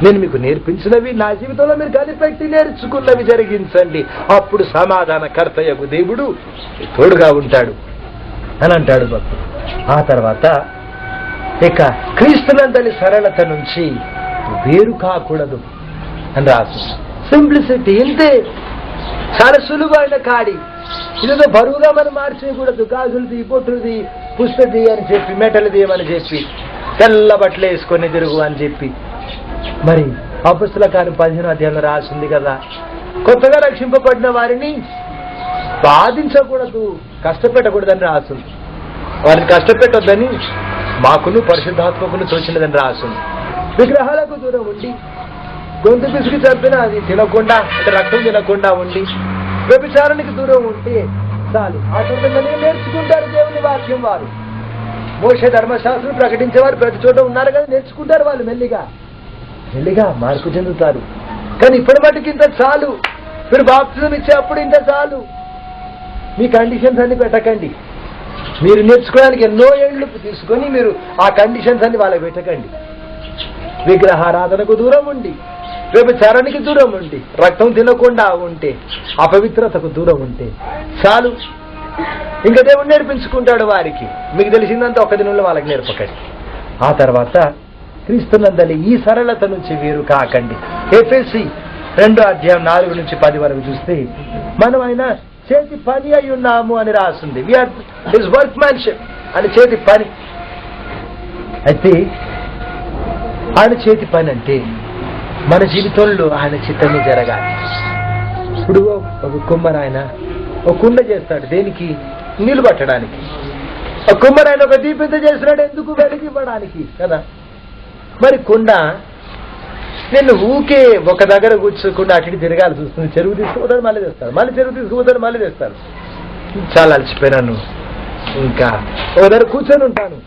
నేను మీకు నేర్పించినవి, నా జీవితంలో మీరు కనిపెట్టి నేర్చుకున్నవి జరిగించండి. అప్పుడు సమాధానకర్తయగు దేవుడు తోడుగా ఉంటాడు అని అంటాడు భక్తుడు. ఆ తర్వాత ఇక క్రీస్తునందలి సరళత నుంచి వేరు కాకూడదు అని రాసు. సింప్లిసిటీ ఇంతే, చాలా సులువైన కాడి. ఇదేదో బరువుగా మనం మార్చేయకూడదు. గాజులది, బొట్టుది, పుస్తది అని చెప్పి, మెటలుది అని చెప్పి, తెల్ల బట్టలు వేసుకొని తిరుగు అని చెప్పి. మరి అపొస్తలుల కార్యం 15వ అధ్యాయంలో రాసింది కదా, కొత్తగా రక్షింపబడిన వారిని బాధించకూడదు, కష్టపెట్టకూడదని రాసింది. వారిని కష్టపెట్టొద్దని మాకును పరిశుద్ధాత్మకును తోచినదని రాసింది. విగ్రహాలకు దూరం ఉండి, గొంతు పిసికి చంపిన అది తినకుండా, అంటే రక్తం తినకుండా ఉండి, వ్యభిచారానికి దూరం ఉంటే చాలు. ఆ సందర్భంగానే నేర్చుకుంటారు దేవుని వాక్యం. వారు మోషే ధర్మశాస్త్రం ప్రకటించేవారు ప్రతి చోట ఉన్నారు కదా, నేర్చుకుంటారు వాళ్ళు. మెల్లిగా మార్పు చెందుతారు. కానీ ఇప్పటి మటుకు ఇంత చాలు. మీరు బాప్తిజం ఇచ్చే అప్పుడు ఇంత చాలు. మీ కండిషన్స్ అన్ని పెట్టకండి. మీరు నేర్చుకోవడానికి ఎన్నో ఏళ్ళు తీసుకొని మీరు ఆ కండిషన్స్ అన్ని వాళ్ళకి పెట్టకండి. విగ్రహారాధనకు దూరం ఉండి, వ్యభిచారానికి దూరం ఉండి, రక్తం తినకుండా ఉంటే, అపవిత్రతకు దూరం ఉంటే చాలు. ఇంకా దేవుడు నేర్పించుకుంటాడు వారికి. మీకు తెలిసిందంతా ఒక దినంలో వాళ్ళకి నేర్పకండి. ఆ తర్వాత క్రీస్తునందలి ఈ సరళత నుంచి వేరు కాకండి. ఎఫెసీ 2వ అధ్యాయం 4 నుంచి 10 వరకు చూస్తే, మనం ఆయన చేతి పని అయి ఉన్నాము అని రాస్తుంది. వీఆర్ హిస్ వర్క్మ్యాన్షిప్ అని, చేతి పని. అయితే ఆయన చేతి పని అంటే మన జీవితంలో ఆయన చిత్తమే జరగాలి. ఇప్పుడు ఒక కుమ్మరాయన ఒక కుండ చేస్తాడు, దేనికి? నీళ్లు పట్టడానికి. ఒక కుమ్మరాయన ఒక దీపంతో చేస్తున్నాడు, ఎందుకు? వెలిగివ్వడానికి కదా. మరి కుండ నేను ఊకే ఒక దగ్గర కూర్చోకుండా అటు తిరగాల్సి వస్తుంది. చెరువు తీసుకుపోతాడు, మళ్ళీ తెస్తాడు, మళ్ళీ చెరువు తీసుకుపోతాడు, మళ్ళీ తెస్తాడు. చాలా అలసిపోయినాను, ఇంకా ఒక దగ్గర కూర్చొని ఉంటాను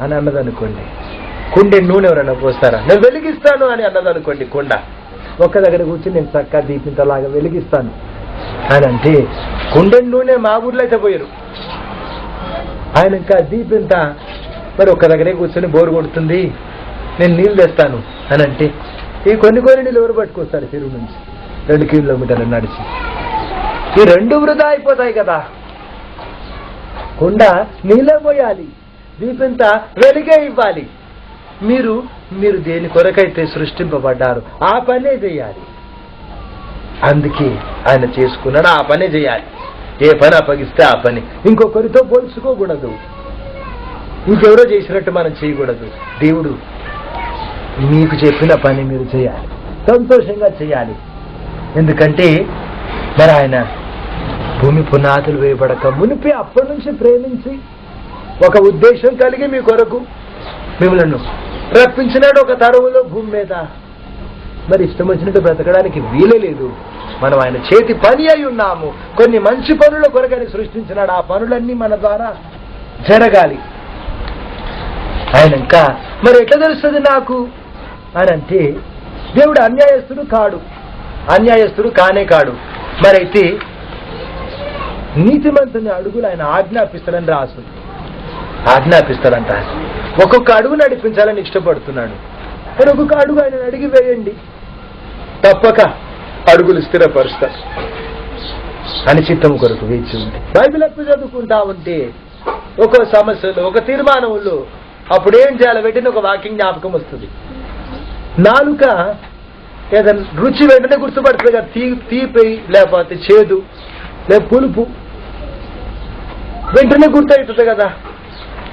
అని అన్నదనుకోండి, కుండ నూనె ఎవరైనా పోస్తారా? నేను వెలిగిస్తాను అని అన్నదనుకోండి, కుండ ఒక్క దగ్గర కూర్చొని నేను చక్కగా దీపింతలాగా వెలిగిస్తాను అని అంటే, కుండ నూనె మా ఊర్లో అయితే పోయారు. ఆయన ఇంకా దీపింత మరి ఒక్క దగ్గరే కూర్చొని బోరు కొడుతుంది, నేను నీళ్ళు తెస్తాను అని అంటే, ఈ కొన్ని నీళ్ళు ఎవరు పట్టుకొస్తారు? చెరువు నుంచి 2 కిలోమీటర్లు నడిచి. ఈ 2 వృధా అయిపోతాయి కదా. కుండ నీళ్ళే పోయాలి, దీపింత వెలిగే ఇవ్వాలి. మీరు దేని కొరకైతే సృష్టింపబడ్డారు ఆ పనే చేయాలి. అందుకే ఆయన చేసుకున్నాడు, ఆ పనే చేయాలి. ఏ పని అప్పగిస్తే ఆ పని. ఇంకొకరితో పోల్చుకోకూడదు, ఇంకెవరో చేసినట్టు మనం చేయకూడదు. దేవుడు మీకు చెప్పిన పని మీరు చేయాలి, సంతోషంగా చేయాలి. ఎందుకంటే మరి ఆయన భూమి పునాదులు వేయబడక మునిపే అప్పటి నుంచి ప్రేమించి ఒక ఉద్దేశం కలిగి మీ కొరకు మిమ్మల్ని రప్పించినాడు ఒక తరువులో భూమి మీద. మరి ఇష్టం వచ్చినట్టు బ్రతకడానికి వీలే లేదు. మనం ఆయన చేతి పని అయి ఉన్నాము. కొన్ని మంచి పనుల కొరకని సృష్టించినాడు, ఆ పనులన్నీ మన ద్వారా జరగాలి. ఆయన ఇంకా మరి ఎట్లా తెలుస్తుంది నాకు అని అంటే, దేవుడు అన్యాయస్తుడు కాడు, అన్యాయస్తుడు కానే కాడు. మరైతే నీతిమంతుని అడుగులు ఆయన ఆజ్ఞాపిస్తాడని రాసు. ఆజ్ఞాపిస్తాడంట. ఒక్కొక్క అడుగు నడిపించాలని ఇష్టపడుతున్నాడు. కానీ ఒక్కొక్క అడుగు ఆయన అడిగి వేయండి, తప్పక అడుగులు స్థిరపరుస్తారు అని చిత్తం కొరకు వేచి ఉంది. బైబిల్ ఎప్పుడు చదువుకుంటా ఉంటే ఒక్కో సమస్యలు, ఒక తీర్మానంలో అప్పుడేం చేయాలి వెంటనే ఒక వాక్యం జ్ఞాపకం వస్తుంది. నాలుక ఏదైనా రుచి వెంటనే గుర్తుపడుతుంది కదా, తీపి లేకపోతే చేదు లేక పులుపు వెంటనే గుర్తవుతుంది కదా.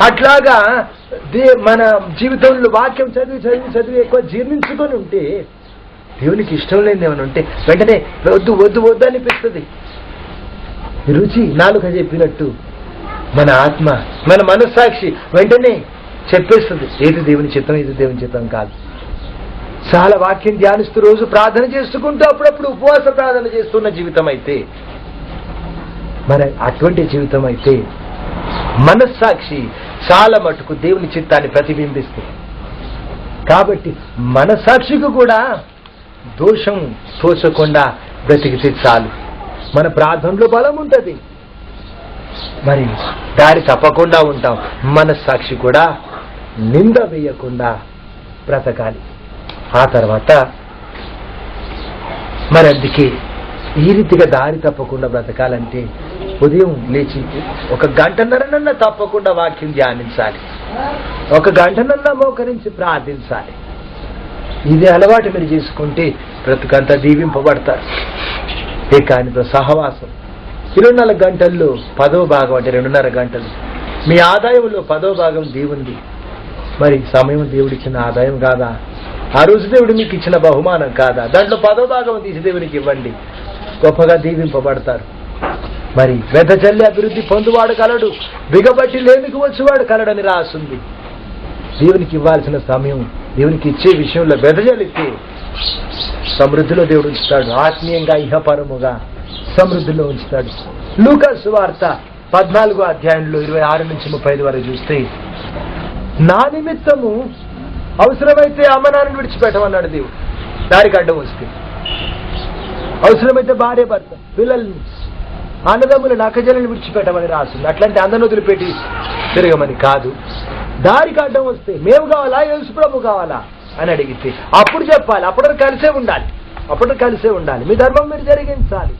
అట్లాగా మన జీవితంలో వాక్యం చదివి ఎక్కువ జీర్ణించుకొని ఉంటే, దేవునికి ఇష్టం లేని ఏమైనా ఉంటే వెంటనే వద్దు వద్దు వద్దు అనిపిస్తుంది. రుచి నాలుక చెప్పినట్టు మన ఆత్మ, మన మనస్సాక్షి వెంటనే చెప్పేస్తుంది ఏది దేవుని చిత్తం, ఏది దేవుని చిత్తం కాదు. చాలా వాక్యం ధ్యానిస్తూ రోజు ప్రార్థన చేసుకుంటూ అప్పుడప్పుడు ఉపవాస ప్రార్థన చేస్తున్న జీవితం అయితే, మరి అటువంటి జీవితం అయితే మనస్సాక్షి చాలా మటుకు దేవుని చిత్తాన్ని ప్రతిబింబిస్తుంది. కాబట్టి మనస్సాక్షికి కూడా దోషం తోచకుండా బ్రతికితే చాలు. మన ప్రార్థనలో బలం ఉంటుంది, మరి దారి తప్పకుండా ఉంటాం. మనస్సాక్షి కూడా నింద వేయకుండా బ్రతకాలి. ఆ తర్వాత మరి అందుకే ఈ రీతిగా దారి తప్పకుండా బ్రతకాలంటే ఉదయం లేచి 1 గంటన్నరనన్నా తప్పకుండా వాక్యం ధ్యానించాలి, 1 గంటనన్నా మోకరించి ప్రార్థించాలి. ఇదే అలవాటు మీరు చేసుకుంటే బ్రతుకంతా దీవింపబడతారు. ఏకానితో సహవాసం 24 గంటల్లో 10వ భాగం అంటే 2.5 గంటలు మీ ఆదాయంలో 10వ భాగం దేవుంది. మరి సమయం దేవుడిచ్చిన ఆదాయం కాదా? ఆ రోజు దేవుడు మీకు ఇచ్చిన బహుమానం కాదా? దాంట్లో 10వ భాగం తీసి దేవునికి ఇవ్వండి, గొప్పగా దీవింపబడతారు. మరి వెదజల్లి అభివృద్ధి పొందువాడు కలడు, బిగబట్టి లేమికి వచ్చేవాడు కలడని రాస్తుంది. దేవునికి ఇవ్వాల్సిన సమయం దేవునికి ఇచ్చే విషయంలో వెదజల్లితే సమృద్ధిలో దేవుడు ఉంచుతాడు. ఆత్మీయంగా ఇహపరముగా సమృద్ధిలో ఉంచుతాడు. లూకా సువార్త 14వ అధ్యాయంలో 26 నుంచి 35 వరకు చూస్తే, నా నిమిత్తము అవసరమైతే అమ్మనాన్ని విడిచిపెట్టమన్నాడు దేవుడు. దారికి అడ్డం వస్తే అవసరమైతే భార్య భర్త పిల్లల్ని అన్నదమ్ములను అక్కజలను విడిచిపెట్టమని రాస్తుంది. అట్లాంటి అందరిని వదిలిపెట్టి తిరగమని కాదు. దారికి అడ్డం వస్తే మేము కావాలా యేసు ప్రభు కావాలా అని అడిగితే అప్పుడు చెప్పాలి. అప్పుడు కలిసే ఉండాలి. మీ ధర్మం మీరు జరిగించాలి,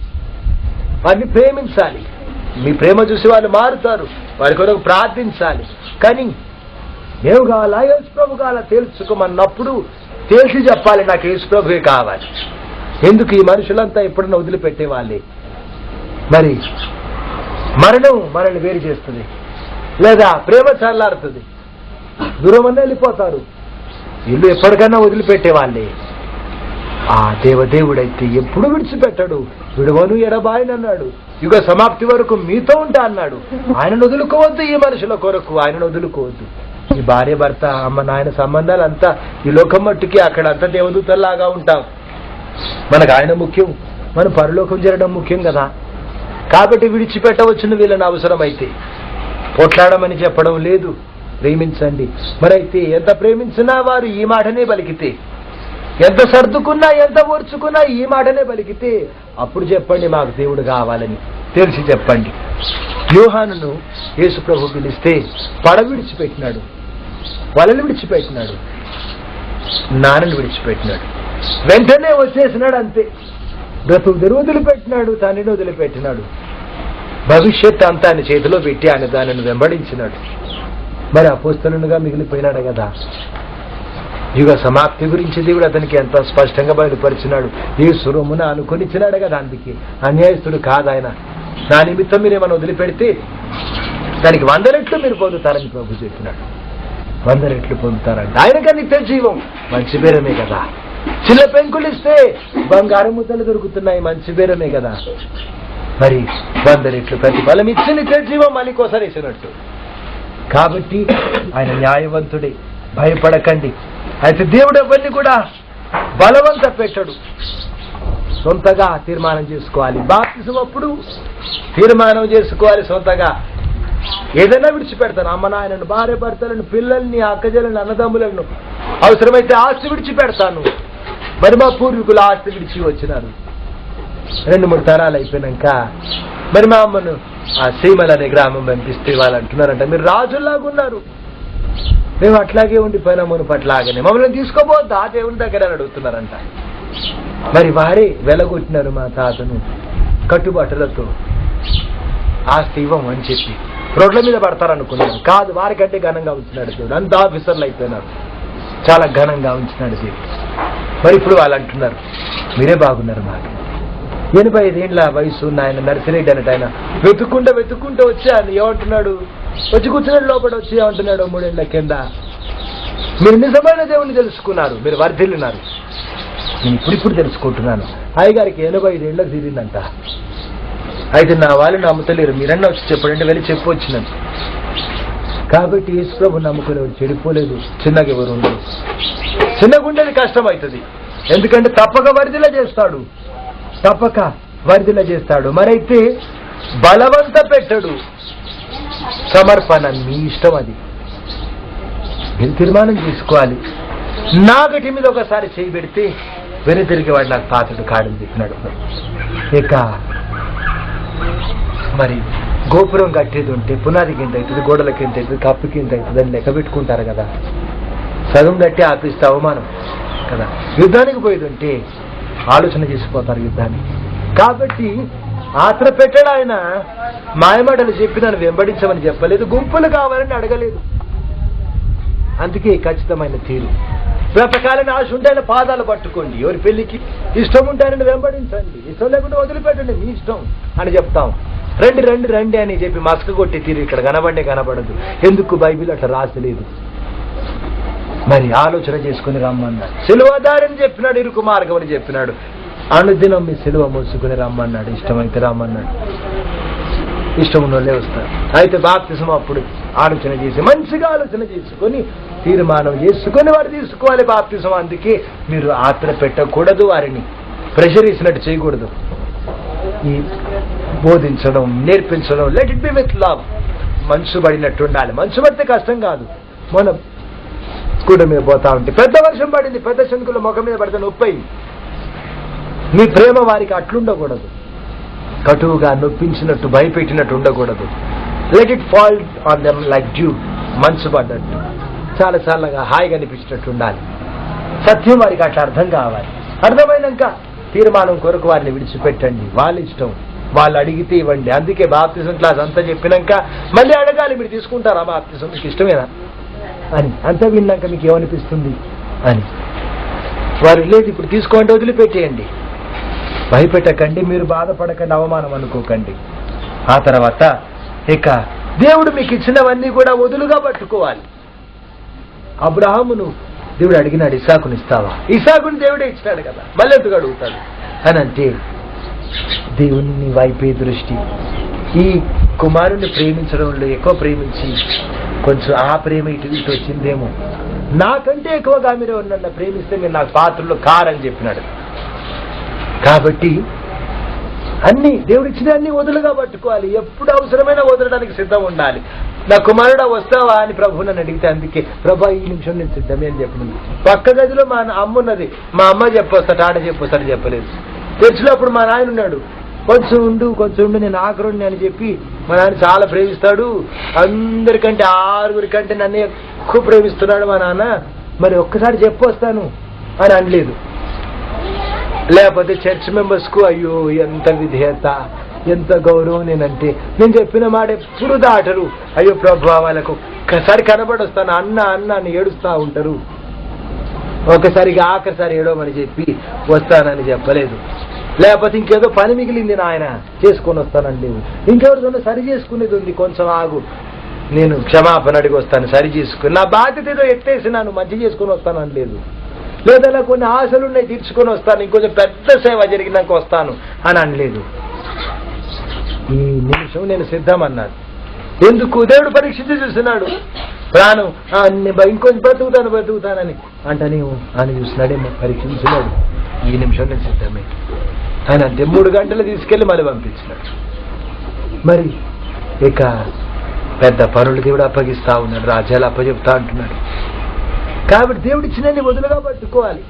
వారిని ప్రేమించాలి. మీ ప్రేమ చూసి వాళ్ళు మారుతారు, వారి కొరకు ప్రార్థించాలి. కానీ మేము కావాలా యేసు ప్రభు కావాలా తెలుసుకోమన్నప్పుడు తెలిసి చెప్పాలి, నాకు యేసు ప్రభువే కావాలి. ఎందుకు ఈ మనుషులంతా ఎప్పుడన్నా వదిలిపెట్టే వాళ్ళే. మరి మరణం మనల్ని వేరు చేస్తుంది, లేదా ప్రేమ చల్లారుతుంది, దూరమన్నా వెళ్ళిపోతారు. ఇల్లు ఎప్పటికైనా వదిలిపెట్టే వాళ్ళే. ఆ దేవదేవుడైతే ఎప్పుడు విడిచిపెట్టాడు, విడవను ఎడబాయనన్నాడు. యుగ సమాప్తి వరకు మీతో ఉంటా అన్నాడు. ఆయనను వదులుకోవద్దు, ఈ మనుషుల కొరకు ఆయనను వదులుకోవద్దు. ఈ భార్య భర్త అమ్మ నాయన సంబంధాలంతా ఈ లోకం మట్టుకి అక్కడ అంతా దేవదూతల్లాగా ఉంటాం. మనకు ఆయన ముఖ్యం, మనం పరలోకం చేరడం ముఖ్యం కదా. కాబట్టి విడిచిపెట్టవచ్చును వీళ్ళని అవసరమైతే. పోట్లాడమని చెప్పడం లేదు, ప్రేమించండి. మరైతే ఎంత ప్రేమించినా వారు ఈ మాటనే పలికితే, ఎంత సర్దుకున్నా ఎంత ఓర్చుకున్నా ఈ మాటనే పలికితే అప్పుడు చెప్పండి మాకు దేవుడు కావాలని తెలిసి చెప్పండి. యోహానును యేసు ప్రభు పిలిస్తే పడవ విడిచిపెట్టినాడు, వలలు విడిచిపెట్టినాడు, నాన్నను విడిచిపెట్టినాడు, వెంటనే వచ్చేసినాడు. అంతే, బ్రతుకు వదిలిపెట్టినాడు, తండ్రిని వదిలిపెట్టినాడు. భవిష్యత్ అంతా ఆయన చేతిలో పెట్టి ఆయన దానిని వెంబడించినాడు. మరి అపోస్తలునిగా మిగిలిపోయినాడు కదా. యుగ సమాప్తి గురించి దేవుడు అతనికి ఎంత స్పష్టంగా బయలుపరిచినాడు. ఈ సురమున అనుకొనిచ్చినాడు కదా. అందుకే అన్యాయస్తుడు కాదు ఆయన. నా నిమిత్తం మీరు ఏమైనా వదిలిపెడితే దానికి 100 రెట్లు మీరు పొందుతారని ప్రభు చెప్పినాడు. 100 రెట్లు పొందుతారంట. ఆయనగా నిత్య జీవం, మంచి బేరమే కదా. చిన్న పెంకులు ఇస్తే బంగారం ముద్దలు దొరుకుతున్నాయి, మంచి బేరమే కదా. మరి 100 రెట్లు ప్రతిఫలం ఇచ్చి నిత్య జీవం మళ్ళీ కోసరేసినట్టు. కాబట్టి ఆయన న్యాయవంతుడే, భయపడకండి. అయితే దేవుడు ఎవరిని కూడా బలవంత పెట్టడు, సొంతగా తీర్మానం చేసుకోవాలి. బాప్తిసం అప్పుడు తీర్మానం చేసుకోవాలి సొంతగా. ఏదైనా విడిచిపెడతాను, అమ్మ నాయనను, భార్య భర్తలను, పిల్లల్ని, అక్కజలను, అన్నదమ్ములను, అవసరమైతే ఆస్తి విడిచిపెడతాను. మరి మా పూర్వీకులు ఆస్తి విడిచి వచ్చినారు. 2-3 తరాలు అయిపోయినాక మరి మా అమ్మను ఆ సీమల్ అనే గ్రామం పంపిస్తే వాళ్ళు అంటున్నారంట, మీరు రాజుల్లాగా ఉన్నారు, మేము అట్లాగే ఉండిపోయినా మునుపట్లాగానే, మమ్మల్ని తీసుకోబోద్దు ఆ దేవుని దగ్గర అని అడుగుతున్నారంట. మరి వారే వెలగొట్టినారు మా తాతను కట్టుబట్టలతో. ఆస్తి ఇవ్వం అని చెప్పి రోడ్ల మీద పడతారనుకున్నారు. కాదు, వారికంటే ఘనంగా ఉంచినాడు దేవుడు. అంత ఆఫీసర్లు అయిపోయినారు, చాలా ఘనంగా ఉంచినాడు దేవుడు. మరి ఇప్పుడు వాళ్ళు అంటున్నారు, మీరే బాగున్నారు, మాకు 85 ఏళ్ళ వయసు ఉన్న ఆయన నర్సిరెడ్డి అన్నట్టు ఆయన వెతుక్కుంటూ వచ్చాను. ఏమంటున్నాడు, వచ్చి కూర్చున్నాడు, లోపల వచ్చి ఏమంటున్నాడు, 3 ఏళ్ల కింద మీరు నిజమైన దేవుణ్ణి తెలుసుకున్నారు, మీరు వర్ధిల్లినారు. నేను ఇప్పుడు తెలుసుకుంటున్నాను. అయ్యగారికి 85 ఏళ్ళకి తీరిందంట. అయితే నా వాళ్ళు నమ్ముతలేరు, మీరన్నా వచ్చి చెప్పండి, వెళ్ళి చెప్పు వచ్చినాను. కాబట్టి యేసు ప్రభు నమ్ముకునేవాడు చెడిపోలేదు. చిన్నగా ఎవరు ఉండదు. చిన్నగా ఉండేది కష్టమవుతుంది. ఎందుకంటే తప్పక వరిదిలా చేస్తాడు, తప్పక వరిదిలా చేస్తాడు. మరైతే బలవంత పెట్టడు. సమర్పణ మీ ఇష్టం, అది మీరు తీర్మానం చేసుకోవాలి. నాగటి మీద ఒకసారి చేయి పెడితే వెనుతిరిగి వాడు నాకు పాత్రుడు కాడని చెప్పినాడు. ఇక మరి గోపురం కట్టేది ఉంటే పునాదికి ఎంత అవుతుంది, గోడలకి ఎంత అవుతుంది, కప్పుకి ఎంత అవుతుంది అని లెక్క పెట్టుకుంటారు కదా. సగం కట్టి ఆపిస్తే అవమానం కదా. యుద్ధానికి పోయేది ఉంటే ఆలోచన చేసిపోతారు యుద్ధానికి. కాబట్టి ఆత్ర పెట్టాడు ఆయన. మాయమాటలు చెప్పి నన్ను వెంబడించమని చెప్పలేదు, గుంపులు కావాలని అడగలేదు. అందుకే ఖచ్చితమైన తీరు. బ్రతకాలని ఆశ ఉంటే ఆయన పాదాలు పట్టుకోండి. ఎవరి పెళ్లికి ఇష్టం ఉంటే ఆయన వెంబడించండి, ఇష్టం లేకుండా వదిలిపెట్టండి, మీ ఇష్టం అని చెప్తాం. రండి రండి రండి అని చెప్పి మస్క కొట్టి తీరు ఇక్కడ కనబడదు. ఎందుకు బైబిల్ అట్లా రాసలేదు? మరి ఆలోచన చేసుకుని రమ్మన్నాడు. సిలువదారని చెప్పినాడు, ఇరుకు మార్గం అని చెప్పినాడు. అనుదినం మీ సిలువ మోసుకుని రమ్మన్నాడు. ఇష్టమైతే రమ్మన్నాడు. ఇష్టం ఉన్నోళ్ళే వస్తారు. అయితే బాప్తిసం అప్పుడు ఆలోచన చేసి మంచిగా ఆలోచన చేసుకొని తీర్మానం చేసుకొని వారు తీసుకోవాలి బాప్తిసం. అందుకే మీరు ఆత్ర పెట్టకూడదు, వారిని ప్రెషర్ ఇచ్చినట్టు చేయకూడదు. ఈ బోధించడం, నేర్పించడం, let it be with love. మనసు పడినట్టు ఉండాలి. మనసు పడితే కష్టం కాదు. మనం స్కూటర్ మీద పోతా ఉంటే పెద్ద వర్షం పడింది, పెద్ద శంకుల ముఖం మీద పడితే నొప్పయింది. మీ ప్రేమ వారికి అట్లుండకూడదు. కటువుగా నొప్పించినట్టు భయపెట్టినట్టు ఉండకూడదు. Let it fall on them like due. మనసు పడ్డట్టు చాలా చాలాగా హాయిగా అనిపించినట్టు ఉండాలి. సత్యం వారికి అట్లా అర్థం కావాలి. అర్థమైనాక తీర్మానం కొరకు వారిని విడిచిపెట్టండి. వాళ్ళ ఇష్టం, వాళ్ళు అడిగితే ఇవ్వండి. అందుకే బాప్తిజం క్లాస్ అంతా చెప్పినాక మళ్ళీ అడగాలి, మీరు తీసుకుంటారా బాప్తిజం, మీకు ఇష్టమేనా అని. అంతా విన్నాక మీకు ఏమనిపిస్తుంది అని. వారు లేదు ఇప్పుడు తీసుకోండి, వదిలిపెట్టేయండి, భయపెట్టకండి, మీరు బాధపడకండి, అవమానం అనుకోకండి. ఆ తర్వాత ఇక దేవుడు మీకు ఇచ్చినవన్నీ కూడా వదులుగా పట్టుకోవాలి. అబ్రహామును దేవుడు అడిగినాడు, ఇసాకుని ఇస్తావా? ఇసాకుని దేవుడే ఇచ్చినాడు కదా, మళ్ళీ ఎందుకు అడుగుతాడు అని అంటే దేవుని వైపే దృష్టి. ఈ కుమారుని ప్రేమించడంలో ఎక్కువ ప్రేమించి కొంచెం ఆ ప్రేమ ఇటు ఇటు వచ్చిందేమో. నాకంటే ఎక్కువగా మీరు నన్ను ప్రేమిస్తే మీరు నాకు పాత్రలో కారని చెప్పినాడు. కాబట్టి అన్ని దేవుడు ఇచ్చిన అన్ని వదులుగా పట్టుకోవాలి. ఎప్పుడు అవసరమైనా వదలడానికి సిద్ధం ఉండాలి. నా కుమారుడా వస్తావా అని ప్రభు నన్ను అడిగితే అందుకే ప్రభా ఈ నిమిషం నేను సిద్ధమే అని చెప్పినది. పక్క గదిలో మా అమ్మ ఉన్నది, మా అమ్మ చెప్పొస్తాడు, ఆడ చెప్పొస్తాడు చెప్పలేదు. తెచ్చినప్పుడు మా నాయన ఉన్నాడు, కొంచెం ఉండు నేను ఆఖరుణ్ణి అని చెప్పి. మా నాన్న చాలా ప్రేమిస్తాడు, అందరికంటే 6 కంటే నన్ను ఎక్కువ ప్రేమిస్తున్నాడు మా నాన్న. మరి ఒక్కసారి చెప్పొస్తాను అని అనలేదు. లేకపోతే చర్చ్ మెంబర్స్ కు అయ్యో ఎంత విధేయత, ఎంత గౌరవం. నేను చెప్పిన మాట ఎప్పుడు దాటరు. అయ్యో ప్రభు వాళ్ళకు ఒక్కసారి కనబడొస్తాను అన్న అని ఏడుస్తా ఉంటారు. ఒకసారిగా ఆఖరిసారి ఏడవమని చెప్పి వస్తానని చెప్పలేదు. లేకపోతే ఇంకేదో పని మిగిలింది నాయన చేసుకొని వస్తానని లేదు. ఇంకెవరితో సరి చేసుకునేది ఉంది, కొంచెం ఆగు, నేను క్షమాపణ అడిగి వస్తాను, సరి చేసుకుని నా బాధ్యత ఏదో ఎత్తేసినాను, మంచి చేసుకుని వస్తానని లేదు. లేదా కొన్ని ఆశలున్నాయి తీర్చుకొని వస్తాను, ఇంకొంచెం పెద్ద సేవ జరిగినాక వస్తాను అని అనలేదు. ఈ నిమిషం నేను సిద్ధమన్నాను. ఎందుకు? దేవుడు పరీక్షించి చూస్తున్నాడు. ప్రాణం ఇంకొంచెం బ్రతుకుతానని నీవు అని చూస్తున్నాడేమో, పరీక్షించినాడు. ఈ నిమిషం నేను సిద్ధమే అని అంటే 3 గంటలు తీసుకెళ్లి మళ్ళీ పంపించినాడు. మరి ఇక పెద్ద పనులు దేవుడు అప్పగిస్తా ఉన్నాడు, రాజ్యాలు అప్పచెప్తా అంటున్నాడు. కాబట్టి దేవుడు ఇచ్చినన్ని వదులుగా పట్టుకోవాలి.